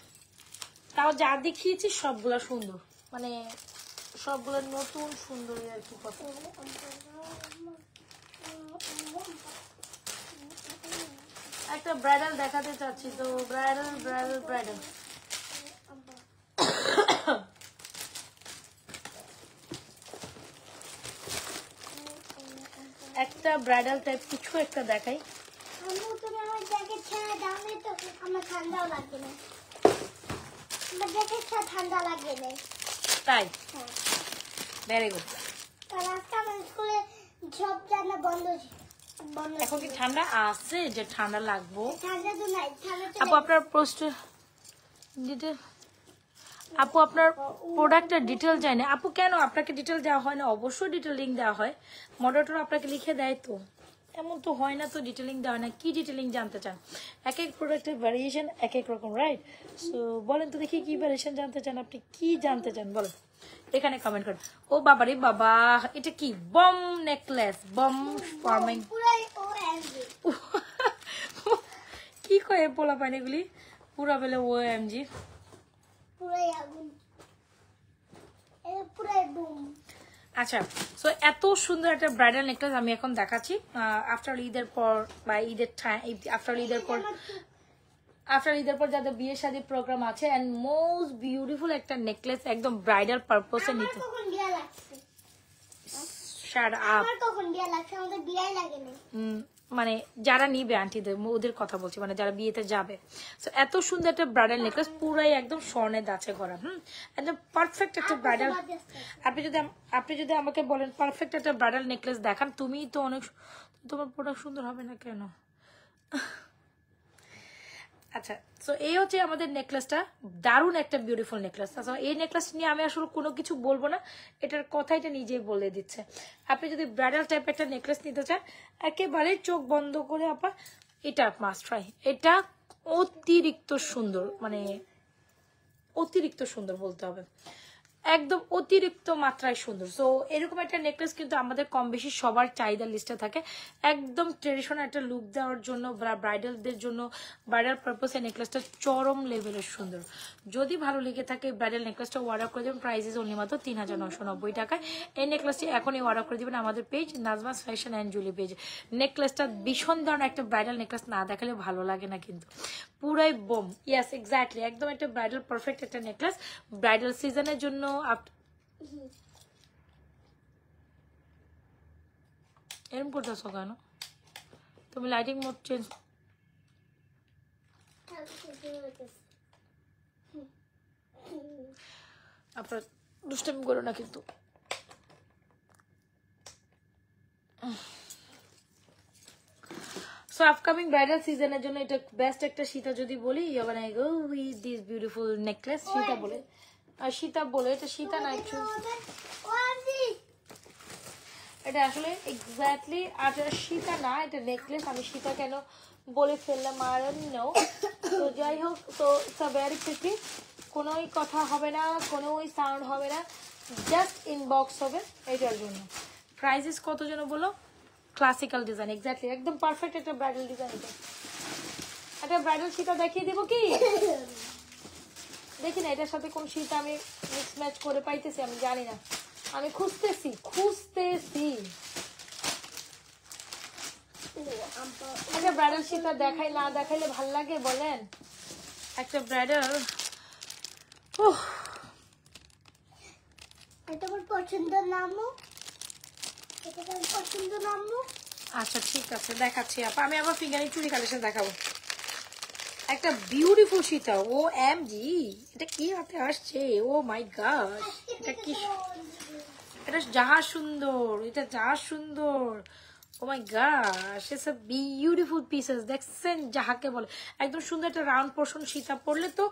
তাও যা দেখিয়েছি সবগুলা সুন্দর, মানে সবগুলো নতুন সুন্দর আর কি কথা। একটা ব্রাইডাল দেখাতে চাচ্ছি তো, ব্রাইডাল ব্রাইডাল ব্রাইডাল একটা ব্রাইডাল টাইপ কিছু একটা দেখাই। তুমি আমার জ্যাকেট ছেড়ে দাও, তো আমার ঠান্ডাও লাগবে না, আমার জ্যাকেট ছাড়া ঠান্ডা লাগবে না। তাই ভেরি গুড। কাল আজকে আমার স্কুলে সব জানা বন্ধ বন্ধ। এখন কি ঠান্ডা আছে যে ঠান্ডা লাগবো? ঠান্ডা তো নাই, ঠান্ডা তো আপু আপনার পোস্টার ডিটেল, আপু আপনার প্রোডাক্টের ডিটেল যায় না আপু। কেন আপনাকে ডিটেল দেওয়া হয় না? অবশ্যই ডিটেল লিঙ্ক দেওয়া হয়, মডারেটর আপনাকে লিখে দেয় তো, এমন তো হয় না তো ডিটেলিং দেওয়া হয় না। কি ডিটেলিং জানতে চান? এক এক প্রোডাক্টের ভ্যারিয়েশন এক এক রকম, রাইট? সো বলেন তো দেখি কি ভ্যারিয়েশন জানতে চান, আপনি কি জানতে চান বলেন, এখানে কমেন্ট করেন। ও বাবা রে বাবা, এটা কি বম নেকলেস, বম ফর্মিং পুরাই ও এমজি, কি কয়ে পোলা পাইন এগুলি পুরা বেলে ও এমজি, পুরাই আগুন, এটা পুরাই বুম। আচ্ছা সো এত সুন্দর একটা ব্রাইডাল নেকলেস আমি এখন দেখাচ্ছি। আফটার ঈদের পর বা ঈদের আফটার ঈদের পর যাদের বিয়ে শাদী প্রোগ্রাম আছে, এন্ড মোস্ট বিউটিফুল একটা নেকলেস, একদম ব্রাইডাল পারপোসে নিতে। কখন বিয়া লাগছে? Shut up. আমার কখন বিয়া লাগছে? আমাদের বিয়াই লাগে না। মানে যারা নিবে আন্টিদের ওদের কথা বলছি, মানে যারা বিয়েতে যাবে। সো এত সুন্দর একটা ব্রাইডাল নেকলেস, পুরাই একদম স্বর্ণের দাঁচে করা, একদম পারফেক্ট একটা ব্রাইডাল। আপনি যদি আমাকে বলেন পারফেক্ট একটা ব্রাইডাল নেকলেস দেখান, তুমিই তো অনেক, তোমার প্রোডাক্ট সুন্দর হবে না কেন? আচ্ছা সো এই হচ্ছে আমাদের নেকলেসটা, দারুণ একটা বিউটিফুল নেকলেস। আচ্ছা এই নেকলেস নিয়ে আমি আসলে কোনো কিছু বলবো না, এটার কথাইটা নিজেই বলে দিচ্ছে। আপনি যদি ব্রাইডাল টাইপ একটা নেকলেস নিতে চান, একেবারে চোখ বন্ধ করে আপা এটা মাস্ট ট্রাই। এটা অতিরিক্ত সুন্দর, মানে অতিরিক্ত সুন্দর বলতে হবে। একদম অতিরিক্ত মাত্রায় সুন্দর। সো এরকম একটা নেকলেস কিন্তু আমাদের কম বেশি সবার চাহিদার লিস্টে থাকে, একদম ট্রেডিশনাল একটা লুক দেওয়ার জন্য, ব্রাইডালদের জন্য, ব্রাইডাল পারপাসে নেকলেসটা চরম লেভেলের সুন্দর। যদি ভালো লেগে থাকে ব্রাইডাল নেকলেসটা অর্ডার করে দেবেন, প্রাইস ইজ অনলি মাত্র 3990 টাকায়। এই নেকলেসটি এখনই অর্ডার করে দেবেন আমাদের পেজ নাজমাস ফ্যাশন অ্যান্ড জুয়েলারি পেজ। নেকলেসটা ভীষণ ধরনের একটা ব্রাইডাল নেকলেস, না দেখালে ভালো লাগে না কিন্তু, পুরাই বোম। ইয়েস এক্স্যাক্টলি, একদম একটা ব্রাইডাল পারফেক্ট একটা নেকলেস ব্রাইডাল সিজনের জন্য। এরকম করতেছো কেন তুমি? Lighting mode change. আপনার দুষ্টামি করো না কিন্তু। সো আপকামিং ব্রাইডাল সিজনের জন্য এটা বেস্ট একটা সীতা যদি বলি, you gonna go with this beautiful necklace. সীতা বলে, আর সীতা বলে, এটা সীতা না একটু, এটা আসলে এক্স্যাক্টলি আর সীতা না, এটা নেকলেস। আমি সীতা কেন বলে ফেললাম আর নো। তো যাই হোক, তো ইটস আ ভেরি প্রিটি। কোনোই কথা হবে না, কোনোই সাউন্ড হবে না, জাস্ট ইনবক্স হবে এটার জন্য। প্রাইসেস কত যেন বলো? ক্লাসিক্যাল ডিজাইন, এক্স্যাক্টলি একদম পারফেক্ট একটা ব্রাইডাল ডিজাইন। এটা একটা ব্রাইডাল সীতা দেখিয়ে দিব কি? দেখি না এটার সাথে কোন সীতা আমি মিক্স ম্যাচ করে পাইতেছি, আমি জানি না, আমি খুঁজতেছি। একটা ব্রাইডাল সীতা দেখাই, না দেখাইলে ভাল লাগে বলেন? একটা ব্রাইডাল আচ্ছা ঠিক আছে দেখাচ্ছি আপা। আমি আবার ফিঙ্গারিং চুড়ি কালেকশন দেখাবো। একটা বিউটিফুল সীতা, ও এম জি, এটা কি হাতে আসছে? ও মাই গড, এটা কি? এটা যাহা সুন্দর, এটা যাহা সুন্দর। Oh my god, it's a beautiful pieces. দেখছেন যাহাকে বলে একদম সুন্দর একটা রাউন্ড পোর্শন। সীতা পরলে তো,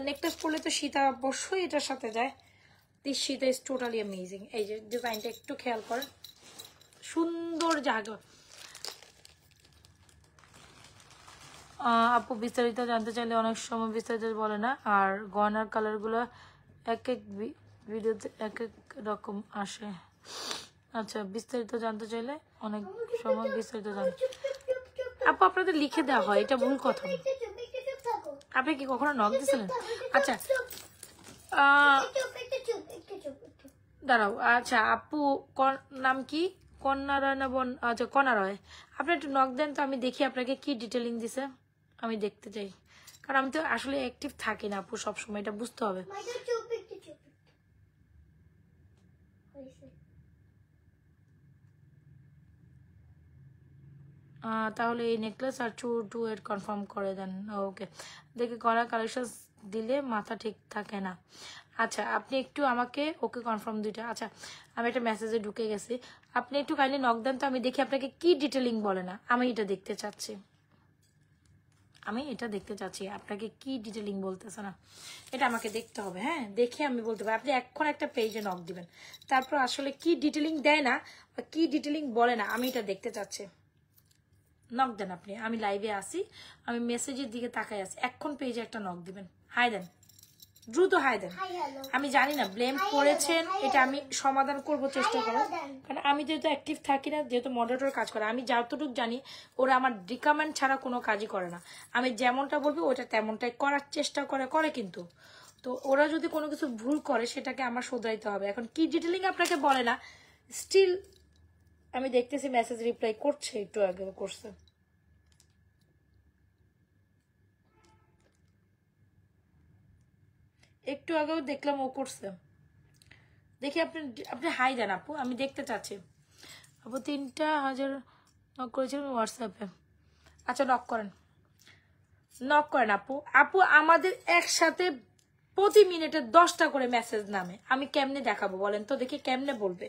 নেকলেস পরলে তো সীতা অবশ্যই এটার সাথে যায়। This Sita is totally amazing. এই যে ডিজাইনটা একটু খেয়াল করেন, সুন্দর যাহাকে। আপু বিস্তারিত জানতে চাইলে অনেক সময় বিস্তারিত বলে না, আর গয়নার কালারগুলো এক এক ভিডিওতে এক এক রকম আসে। আচ্ছা, বিস্তারিত জানতে চাইলে অনেক সময় বিস্তারিত জানতে। আপু আপনাদের লিখে দেওয়া হয়, এটা ভুল কথা। আপনি কি কখনো নক দিয়েছিলেন? আচ্ছা দাঁড়াও, আচ্ছা আপু নাম কি? কন্যা রয় না বন? আচ্ছা কন্যা রয়। আপনি একটু নক দেন তো, আমি দেখি আপনাকে কি ডিটেলিং দিছে, আমি দেখতে চাই। কারণ আমি তো আসলে অ্যাক্টিভ থাকি না আপু সবসময়, এটা বুঝতে হবে। তাহলে এই নেকলেস আর টু এর কনফার্ম করে দেন। ওকে, দেখে করা কালেকশন দিলে মাথা ঠিক থাকে না। আচ্ছা আপনি একটু আমাকে ওকে কনফার্ম দুইটা। আচ্ছা আমি একটা মেসেজে ঢুকে গেছি, আপনি একটু কাইন্ডলি নক দেন তো, আমি দেখি আপনাকে কি ডিটেলিং বলে না। আমি এটা দেখতে চাচ্ছি, আপনাকে কি ডিটেলিং বলতেছে না, এটা আমাকে দেখতে হবে। হ্যাঁ দেখে আমি বলতে পারি। আপনি এখন একটা পেজে নক দিবেন, তারপর আসলে কি ডিটেলিং দেয় না বা কি ডিটেলিং বলে না, আমি এটা দেখতে চাচ্ছি। নক দেন আপনি, আমি লাইভে আসি, আমি মেসেজের দিকে তাকাই আছি। এখন পেজে একটা নক দিবেন, হাই দেন, দ্রুত হাই দেন। আমি জানি না ব্লেম করেছেন, এটা আমি সমাধান করব চেষ্টা করব, কারণ আমি যেহেতু অ্যাক্টিভ থাকি না, যেহেতু মডারেটর কাজ করে, আমি যতটুকু জানি ওরা আমার রিকমেন্ড ছাড়া কোনো কাজই করে না। আমি যেমনটা বলবো ওটা তেমনটাই করার চেষ্টা করে কিন্তু। তো ওরা যদি কোনো কিছু ভুল করে সেটাকে আমার শুধরাইতে হবে। এখন কি ডিটেলিং আপনাকে বলে না, স্টিল আমি দেখতেছি মেসেজ রিপ্লাই করছে, একটু আগে করছে। একটু আগেও দেখলাম ও করছে। দেখি আপনি হাই দেন আপু, আমি দেখতে চাচ্ছি। আপু 3000 নক করেছিলেন হোয়াটসঅ্যাপে। আচ্ছা নক করেন আপু আমাদের একসাথে প্রতি মিনিটে 10টা করে মেসেজ নামে, আমি কেমনে দেখাবো বলেন তো দেখি, কেমনে বলবে?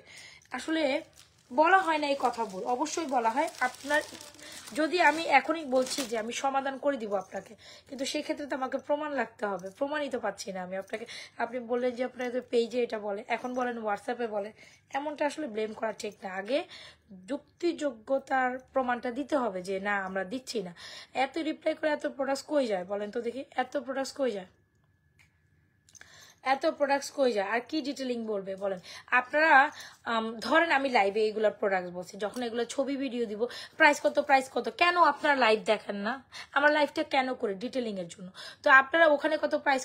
আসলে বলা হয় না এই কথা, অবশ্যই বলা হয়। আপনার যদি আমি এখনই বলছি যে আমি সমাধান করে দিব আপনাকে, কিন্তু সেই ক্ষেত্রে তো আমাকে প্রমাণ লাগতে হবে, প্রমাণই তো পাচ্ছি না আমি আপনাকে। আপনি বললেন যে আপনার পেজে এটা বলে, এখন বলেন হোয়াটসঅ্যাপে বলে, এমনটা আসলে ব্লেম করা ঠিক না। আগে যুক্তিযোগ্যতার প্রমাণটা দিতে হবে যে না আমরা দিচ্ছি না। এত রিপ্লাই করে এত প্রোডাক্ট কই যায় বলেন তো দেখি, এত প্রোডাক্ট কই যায়? এত প্রোডাক্টস কই যায় আর কি ডিটেলিং বলবে বলেন আপনারা। ধরেন আমি লাইভে এগুলোর প্রোডাক্ট বলছি, যখন এগুলো ছবি ভিডিও দিব প্রাইস কত কেন আপনারা লাইভ দেখেন না? আমার লাইভটা কেন করে ডিটেলিং এর জন্য। তো আপনারা ওখানে কত প্রাইস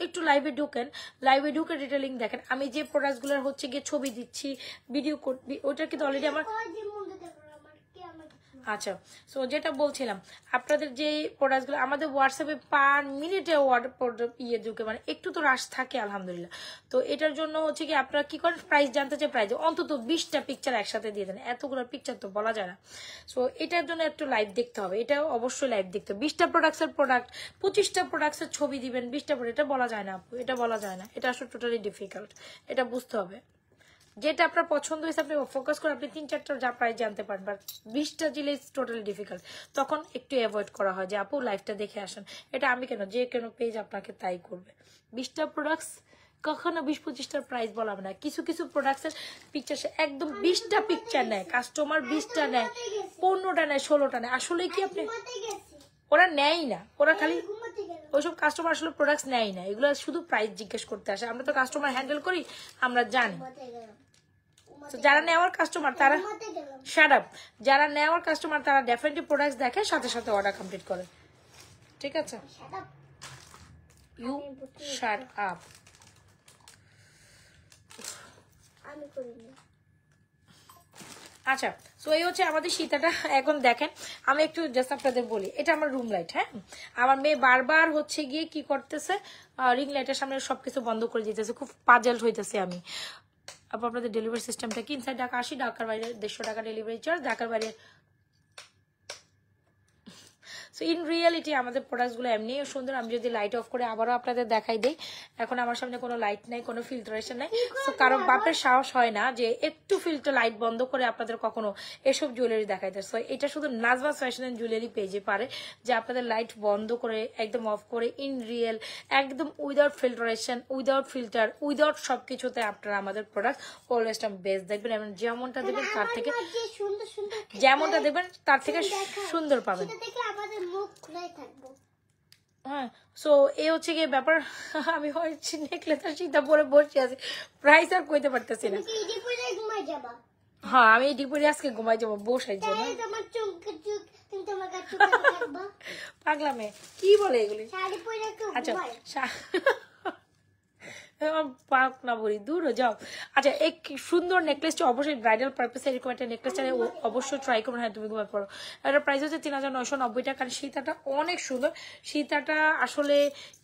একটু লাইভে ঢুকেন, লাইভে ঢুকে ডিটেলিং দেখেন। আমি যে প্রোডাক্টগুলোর হচ্ছে গিয়ে ছবি দিচ্ছি ভিডিও ওইটা কিন্তু অলরেডি আমার আচ্ছা। সো যেটা বলছিলাম আপনাদের যে প্রোডাক্টগুলো আমাদের হোয়াটসঅ্যাপে পার মিনিটে ইয়ে ঢুকে, মানে একটু তো রাশ থাকে আলহামদুলিল্লাহ। তো এটার জন্য হচ্ছে কি আপনারা কি করেন, প্রাইস জানতে চাই প্রাইস অন্তত 20টা পিকচার একসাথে দিয়ে দেন, এতগুলো পিকচার তো বলা যায় না। সো এটার জন্য একটু লাইভ দেখতে হবে, এটাও অবশ্যই লাইভ দেখতে হবে। 20টা প্রোডাক্টসের 25টা প্রোডাক্টসের ছবি দিবেন, 20টা এটা বলা যায় না আপু, এটা বলা যায় না, এটা আসলে টোটালি ডিফিকাল্ট, এটা বুঝতে হবে। যেটা আপনার পছন্দ হয়েছে আপনি ফোকাস করে আপনি 3-4টা যা প্রাইস জানতে পারেন, বাট 20টা দিলে টোটালি ডিফিকাল্ট। তখন একটু অ্যাভয়েড করা হয় যে আপু লাইভটা দেখে আসেন। এটা আমি কেন, যে কোনো পেজ আপনাকে তাই করবে। 20টা প্রোডাক্টস কখনো 20-25টার প্রাইস বলা হবে না। কিছু কিছু প্রোডাক্টসের পিকচার একদম 20টা পিকচার নেয় কাস্টমার, 20টা নেয়, 15টা নেয়, 16টা নেয়। আসলে কি আপনি ওরা নেয় না, ওরা খালি ওইসব কাস্টমার আসলে প্রোডাক্টস নেয় না, এগুলো শুধু প্রাইস জিজ্ঞেস করতে আসে। আমরা তো কাস্টমার হ্যান্ডেল করি, আমরা জানি। যারা নেওয়ার কাস্টমার তারা শাট আপ, যারা নেওয়ার কাস্টমার তারা ডেফিনেটলি প্রোডাক্টস দেখে সাথে সাথে অর্ডার কমপ্লিট করে। ঠিক আছে, ইউ শাট আপ। আচ্ছা, সো এই হচ্ছে আমাদের সীতাটা। এখন দেখেন আমি একটু জাস্ট আপনাদের বলি, এটা আমার রুম লাইট। হ্যাঁ, আমার মেয়ে বারবার হচ্ছে গিয়ে কি করতেছে, রিং লাইটের সামনে সবকিছু বন্ধ করে দিতেছে, খুব পাজল হইতেছে আমি। আপনাদের ডেলিভারি সিস্টেমটা কি ইনসাইড ঢাকা 80, ঢাকার বাইরে 150 টাকা ডেলিভারি চার্জ, ঢাকার বাইরে। সো ইন রিয়েলিটি আমাদের প্রোডাক্টসগুলো এমনিও সুন্দর। আমি যদি লাইট অফ করে আবারও আপনাদের দেখাই দিই, এখন আমার সামনে কোনো লাইট নাই, কোনো ফিল্টারেশন নাই। তো কারো বাপের সাহস হয় না যে একটু ফিল্টার লাইট বন্ধ করে আপনাদের কখনো এসব জুয়েলারি দেখাই দেয়। সো এটা শুধু নাজবাস ফ্যাশন অ্যান্ড জুয়েলারি পেজে পারে যে আপনাদের লাইট বন্ধ করে একদম অফ করে ইন রিয়েল একদম without filtration, without filter, without সবকিছুতে আপনারা আমাদের প্রোডাক্ট অলওয়েজ বেস্ট দেখবেন এবং যেমনটা দেখবেন তার থেকে যেমনটা দেখবেন তার থেকে সুন্দর পাবেন। হ্যাঁ, সো এই হচ্ছে গিয়ে ব্যাপার। আমি হচ্ছে নেকলেসের চিন্তা পরে বসে আছি, প্রাইস আর কইতে পারতেছি না। হ্যাঁ, আমি ডিপরে আজকে ঘুমাই যাবো বসাই জন্য। পাগলা মেয়ে কি বলে এগুলি। আচ্ছা পাক না বলি দূর যাও। আচ্ছা, এই সুন্দর নেকলেসটা অবশ্যই ব্রাইডাল পারপাসে এরকম একটা নেকলেসটা অবশ্যই ট্রাই করুন। হ্যাঁ, তুমি ঘুমায় পড়ো। এটার প্রাইস হচ্ছে 3990 টাকা। কারণ সীতাটা অনেক সুন্দর, সীতাটা আসলে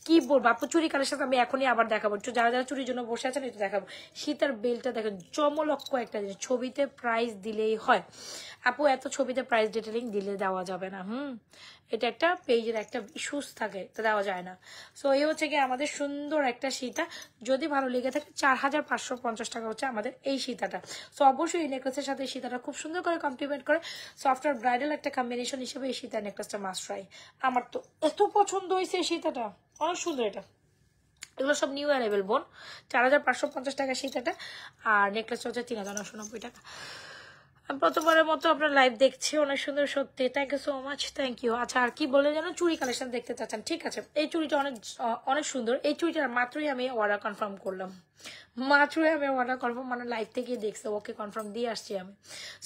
কি বলবো আপু, চুরি কালেকশন আমি এখনই আবার দেখাবো। যারা যারা চুরির জন্য বসে আছেন এটা দেখাবো। সীতার বেলটা দেখেন, চমলক্ষ একটা জিনিস, ছবিতে প্রাইস দিলেই হয় আপু, এত ছবিতে প্রাইস ডিটেলিং দিলে দেওয়া যাবে না। এটা একটা পেজের একটা ইস্যুস থাকে, তো দেওয়া যায় না। সো এই হচ্ছে কি আমাদের সুন্দর একটা সীতা। যদি ভালো লেগে থাকে 4550 টাকা হচ্ছে আমাদের এই সীতাটা। সো অবশ্যই এই নেকলেসের সাথে সীতাটা খুব সুন্দর করে কমপ্লিমেন্ট করে। সফটওয়্যার ব্রাইডাল একটা কম্বিনেশন হিসেবে এই সীতার নেকলেসটা মাস্ট ট্রাই। আমার তো এত পছন্দ হয়েছে এই সীতাটা, অনেক সুন্দর। এটা এগুলো সব নিউ অ্যারাইভেল বোন। 4550 টাকা সীতাটা, আর নেকলেসটা হচ্ছে 3990 টাকা। আমি প্রথমবারের মতো আপনার লাইভ দেখছি, অনেক সুন্দর সত্যি, thank you so much, thank you. আচ্ছা, আর কি বলে যেন চুড়ি কালেকশন দেখতে চাচ্ছেন, ঠিক আছে। এই চুড়িটা অনেক অনেক সুন্দর। এই চুড়িটার মাত্রই আমি অর্ডার কনফার্ম করলাম, মাত্রই আমি অর্ডার কনফার্ম মানে লাইভ থেকে দেখছি, ওকে কনফার্ম দিয়ে আসছি আমি।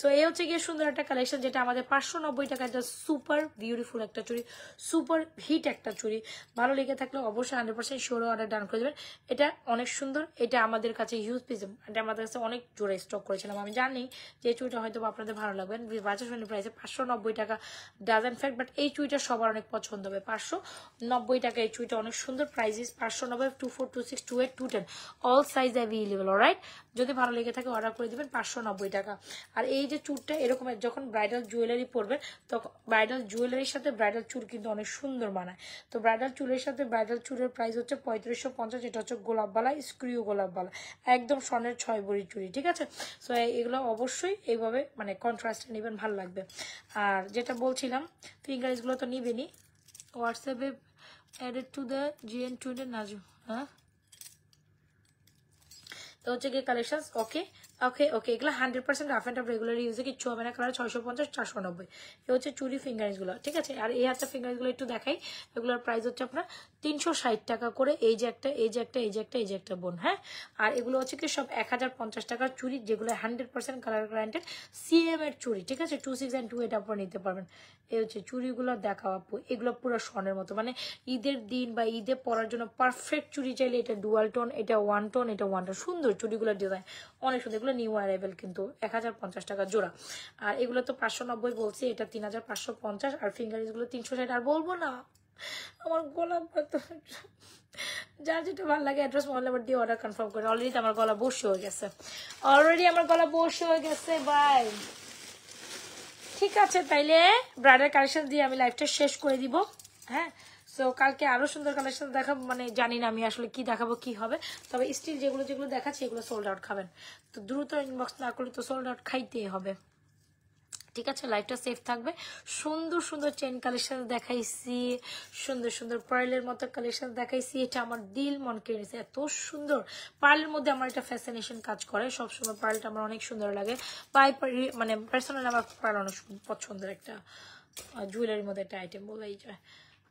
সো এই হচ্ছে গিয়ে সুন্দর একটা কালেকশন, যেটা আমাদের 590 টাকা। একটা সুপার বিউটিফুল একটা চুড়ি, সুপার হিট একটা চুড়ি। ভালো লেগে থাকলে অবশ্যই 100% শিওর অর্ডার ডান করে দেবেন। এটা অনেক সুন্দর, এটা আমাদের কাছে হিউজ পিস, এটা আমাদের কাছে অনেক জোরে স্টক করেছিলাম। আমি জানি যে এই চুড়িটা হয়তো আপনাদের ভালো লাগবে। বাজার প্রাইসে 590 টাকা ডাজন ফ্যাক্ট, বাট এই চুড়িটা সবার অনেক পছন্দ হবে। 590 টাকা এই চুড়িটা অনেক সুন্দর। Price 590, 24, 26, 28, 210 all size available. Alright, যদি ভালো লেগে থাকে অর্ডার করে দিবেন। 590 টাকা। আর এই যে চুড়টা এরকম যখন ব্রাইডাল জুয়েলারি পরবেন, তখন ব্রাইডাল জুয়েলারির সাথে ব্রাইডাল চুড় কিন্তু অনেক সুন্দর মানায়। তো ব্রাইডাল চুড়ের সাথে ব্রাইডাল চুড়ের প্রাইস হচ্ছে 3550। এটা হচ্ছে গোলাপবালা, স্ক্রিউ গোলাপবালা, একদম স্বর্ণের 6 ভরি চুড়ি, ঠিক আছে। সো এগুলো অবশ্যই এইভাবে মানে কন্ট্রাস্টে নেবেন, ভালো লাগবে। আর যেটা বলছিলাম ফিঙ্গারিজগুলো তো নিবেনই। হোয়াটসঅ্যাপে added to the GN20 Naju. হ্যাঁ, তো হচ্ছে কি কালেকশন। ওকে ওকে ওকে, এগুলো 100% রাফ অ্যান্ড টাফ রেগুলার ইউজে কিচ্ছু হবে না। কালার 650, 490। এ হচ্ছে চুরি ফিঙ্গারিংস গুলো, ঠিক আছে। আর এই হাতে ফিঙ্গারিংস গুলো একটু দেখাই, এগুলোর প্রাইস হচ্ছে আপনার 360 টাকা করে। এই যে একটা, এই যে একটা, এই যে একটা, এই যে একটা বোন, হ্যাঁ। আর এগুলো হচ্ছে কি সব 1050 টাকার চুড়ি, যেগুলো 100% কালার গ্যারান্টেড CM এর চুড়ি, ঠিক আছে। 26 and 28 আপনারা নিতে পারবেন। এই হচ্ছে চুড়িগুলো দেখা আপু, এগুলো পুরো স্বর্ণের মতো, মানে ঈদের দিন বা ঈদে পরার জন্য পারফেক্ট চুড়ি চাইলে এটা ডুয়াল টোন, এটা ওয়ান টোন, এটা ওয়ান টোন। সুন্দর চুড়িগুলোর ডিজাইন অনেক সুন্দর। এগুলো নিউ অ্যারাইভেল কিন্তু 1050 টাকা জোড়া। আর এগুলো তো 590 বলছি, এটা 3550। আর ফিঙ্গারিংসগুলো 360। আর বলবো না, আমার গলা যার যেটা ভালো লাগে অ্যাড্রেস মোবাইল নাম্বার দিয়ে অর্ডার কনফার্ম করে। অলরেডি আমার গলা বসে হয়ে গেছে, ভাই। ঠিক আছে, তাইলে ব্রাইডাল কালেকশন দিয়ে আমি লাইভটা শেষ করে দিব, হ্যাঁ। সো কালকে আরো সুন্দর কালেকশন দেখাবো, মানে জানি না আমি আসলে কি দেখাবো কি হবে, তবে স্টিল যেগুলো যেগুলো দেখাচ্ছি এগুলো সোল্ড আউট খাবেন। তো দ্রুত ইনবক্স না করলে তো সোল্ড আউট খাইতেই হবে, ঠিক আছে। লাইফটা সেফ থাকবে। সুন্দর সুন্দর চেন কালেকশন দেখাইছি, সুন্দর সুন্দর পার্লের মতো কালেকশন দেখাইছি। এটা আমার দিল মন কেড়ে নিয়েছে, এত সুন্দর। পার্লের মধ্যে আমার একটা ফ্যাসিনেশন কাজ করে, সবসময় পার্লটা আমার অনেক সুন্দর লাগে। মানে পার্সোনাল আমার পার্ল অনেক পছন্দের একটা জুয়েলারির মধ্যে একটা আইটেম বলাই যায়,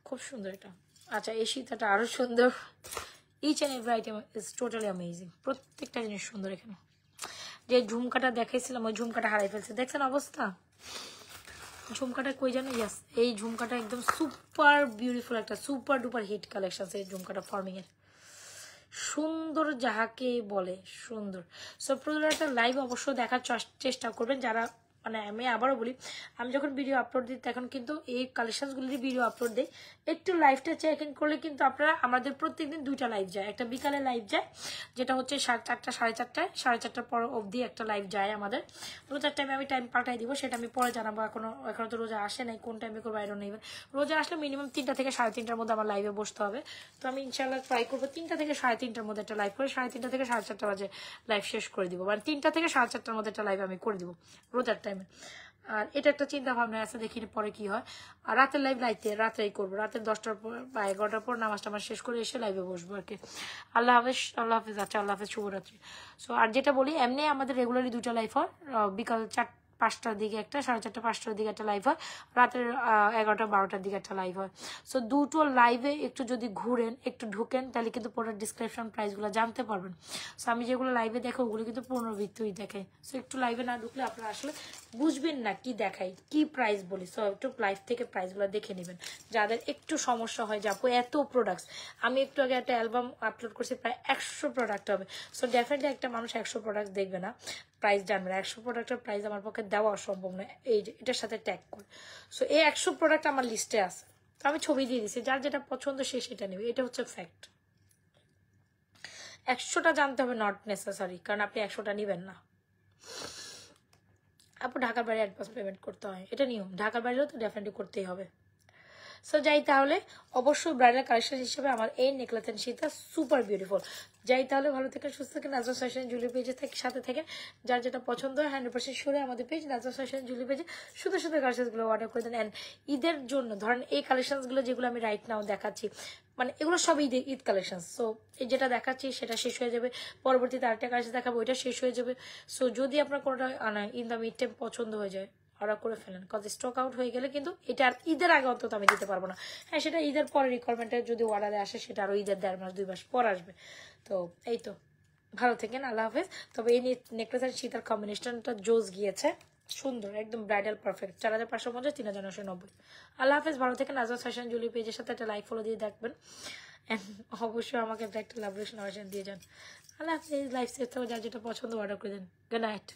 খুব সুন্দর এটা। আচ্ছা, এই সীতাটা আরো সুন্দর। Each and every item is totally amazing, প্রত্যেকটা জিনিস সুন্দর। এখানে যে ঝুমকাটা দেখাইছিলাম ওই ঝুমকাটা হারাই ফেলছে, দেখছেন অবস্থা। ঝুমকাটা কই জানো? ইয়াস, এই ঝুমকাটা একদম সুপার বিউটিফুল, একটা সুপার ডুপার হিট কালেকশন। এই ঝুমকাটা ফর্মিং এর সুন্দর, যাহাকে বলে সুন্দর। সো প্রোডাক্টটা লাইভ অবশ্য দেখার চেষ্টা করবেন যারা, মানে আমি আবারও বলি, আমি যখন ভিডিও আপলোড দিই তখন কিন্তু এই কালেকশনসগুলির ভিডিও আপলোড দিই, একটু লাইভটা চেক ইন করলে কিন্তু আপনারা, আমাদের প্রত্যেকদিন 2টা লাইভ যায়। একটা বিকালে লাইভ যায় যেটা হচ্ছে 4:30 4:30, 4:30 পর অবধি একটা লাইভ যায় আমাদের। রোজার টাইমে আমি টাইম পাল্টাই দিব, সেটা আমি পরে জানাবো। এখনো তো রোজা আসে নাই, কোন টাইমে করবো আই ডোন্ট নো। রোজা আসলে মিনিমাম 3টা থেকে 3:30টার মধ্যে আমার লাইভে বসতে হবে। তো আমি ইনশাল্লাহ ট্রাই করবো 3টা থেকে 3:30টার মধ্যে একটা লাইভ করে 3:30 থেকে 4:30 বাজে লাইভ শেষ করে দিব, মানে 3টা থেকে 4:30টার মধ্যে একটা লাইভ আমি করে দিব রোজার টাইমে। আর এটা একটা চিন্তা ভাবনা আছে, দেখি পরে কি হয়। আর রাতের লাইভ রাত্রেই করবো, রাতের 10টার পর বা 11টার পর নামাজটা আমার শেষ করে এসে লাইভে বসবো আর কি। আল্লাহ হাফেজ, আল্লাহ হাফেজ। আচ্ছা, আল্লাহ হাফেজ, শুভরাত্রি। সো আর যেটা বলি, এমনি আমাদের রেগুলারলি 2টা লাইভ হয়, বিকাল 5টার দিকে একটা, 4:30 5টার দিকে একটা লাইভ হয়, রাতের 11টা 12টার দিকে একটা লাইভ হয়। সো দুটো লাইভে একটু যদি ঘুরেন, একটু ঢুকেন, তাহলে কিন্তু প্রোডাক্ট ডিসক্রিপশন প্রাইসগুলো জানতে পারবেন। সো আমি যেগুলো লাইভে দেখো ওগুলো কিন্তু পুনরাবৃত্তই দেখাই। সো একটু লাইভে না ঢুকলে আপনারা আসলে বুঝবেন না কি দেখাই, কি প্রাইস বলি। সো একটু লাইভ থেকে প্রাইসগুলো দেখে নেবেন, যাদের একটু সমস্যা হয় যে আপু এত প্রোডাক্টস। আমি একটু আগে একটা অ্যালবাম আপলোড করছি, প্রায় 100 প্রোডাক্ট হবে। সো ডেফিনেটলি একটা মানুষ 100 প্রোডাক্ট দেখবে না, প্রাইস জানবে না। 100 প্রোডাক্টের প্রাইস আমার পক্ষে দেওয়া অসম্ভব নয়, এই যে এটার সাথে ট্যাগ করে। সো এই 100 প্রোডাক্ট আমার লিস্টে আছে, তো আমি ছবি দিয়ে দিচ্ছি, যার যেটা পছন্দ সে সেটা নেবে, এটা হচ্ছে ফ্যাক্ট। 100টা জানতে হবে নট নেসেসারি, কারণ আপনি 100টা নেবেন না। আপু ঢাকার বাইরে অ্যাডভান্স পেমেন্ট করতে হয়, এটা নিয়ম। ঢাকার বাইরেও তো ডেফিনেটলি করতেই হবে। সো যাই তাহলে, অবশ্যই ব্রাইডাল কালেকশন হিসেবে আমার এই নেকলেস এন্ড সীতা সুপার বিউটিফুল। যাই তাহলে, ভালো থাকেন, সুস্থ থাকেন। নাজমা ফ্যাশন জুয়েলারি পেজে সাথে থাকেন। যার যেটা পছন্দ হয় 100% সরে আমাদের পেজ নাজমা ফ্যাশন জুয়েলারি পেজে সুন্দর সুন্দর কালেকশনগুলো অর্ডার করে দেন। অ্যান্ড ঈদের জন্য ধরেন এই কালেকশনসগুলো যেগুলো আমি রাইট নাও দেখাচ্ছি, মানে এগুলো সব ঈদ কালেকশন। সো এই যেটা দেখাচ্ছি সেটা শেষ হয়ে যাবে, পরবর্তীতে আরেকটা কালেকশন দেখাবো, ওইটা শেষ হয়ে যাবে। সো যদি আপনার কোনোটা ইন দ্য মিড টাইম পছন্দ হয়ে যায়, অর্ডার করে ফেলেন, কজ স্টক আউট হয়ে গেলে কিন্তু এটা আর ঈদের আগে অন্তত আমি দিতে পারবো না। হ্যাঁ, সেটা ঈদের পরে রিকোয়ারমেন্টে যদি অর্ডারে আসে, সেটা আরও ঈদের 1.5 মাস 2 মাস পর আসবে। তো এই তো, ভালো থাকেন, আল্লাহ হাফেজ। তবে এই নেকলেস আর সীতার কম্বিনেশনটা জোস গিয়েছে, সুন্দর, একদম ব্রাইডাল পারফেক্ট। 4550, 3990। আল্লাহ হাফেজ, ভালো থাকেন। নাজমা ফ্যাশন জুয়েলারি পেজের সাথে একটা লাইক ফলো দিয়ে দেখবেন, অবশ্যই আমাকে একটা লাভ রিলেশন দিয়ে যান। আল্লাহ হাফেজ, লাইফ সেফ থাকো, যার যেটা পছন্দ অর্ডার করে দেন। Good night.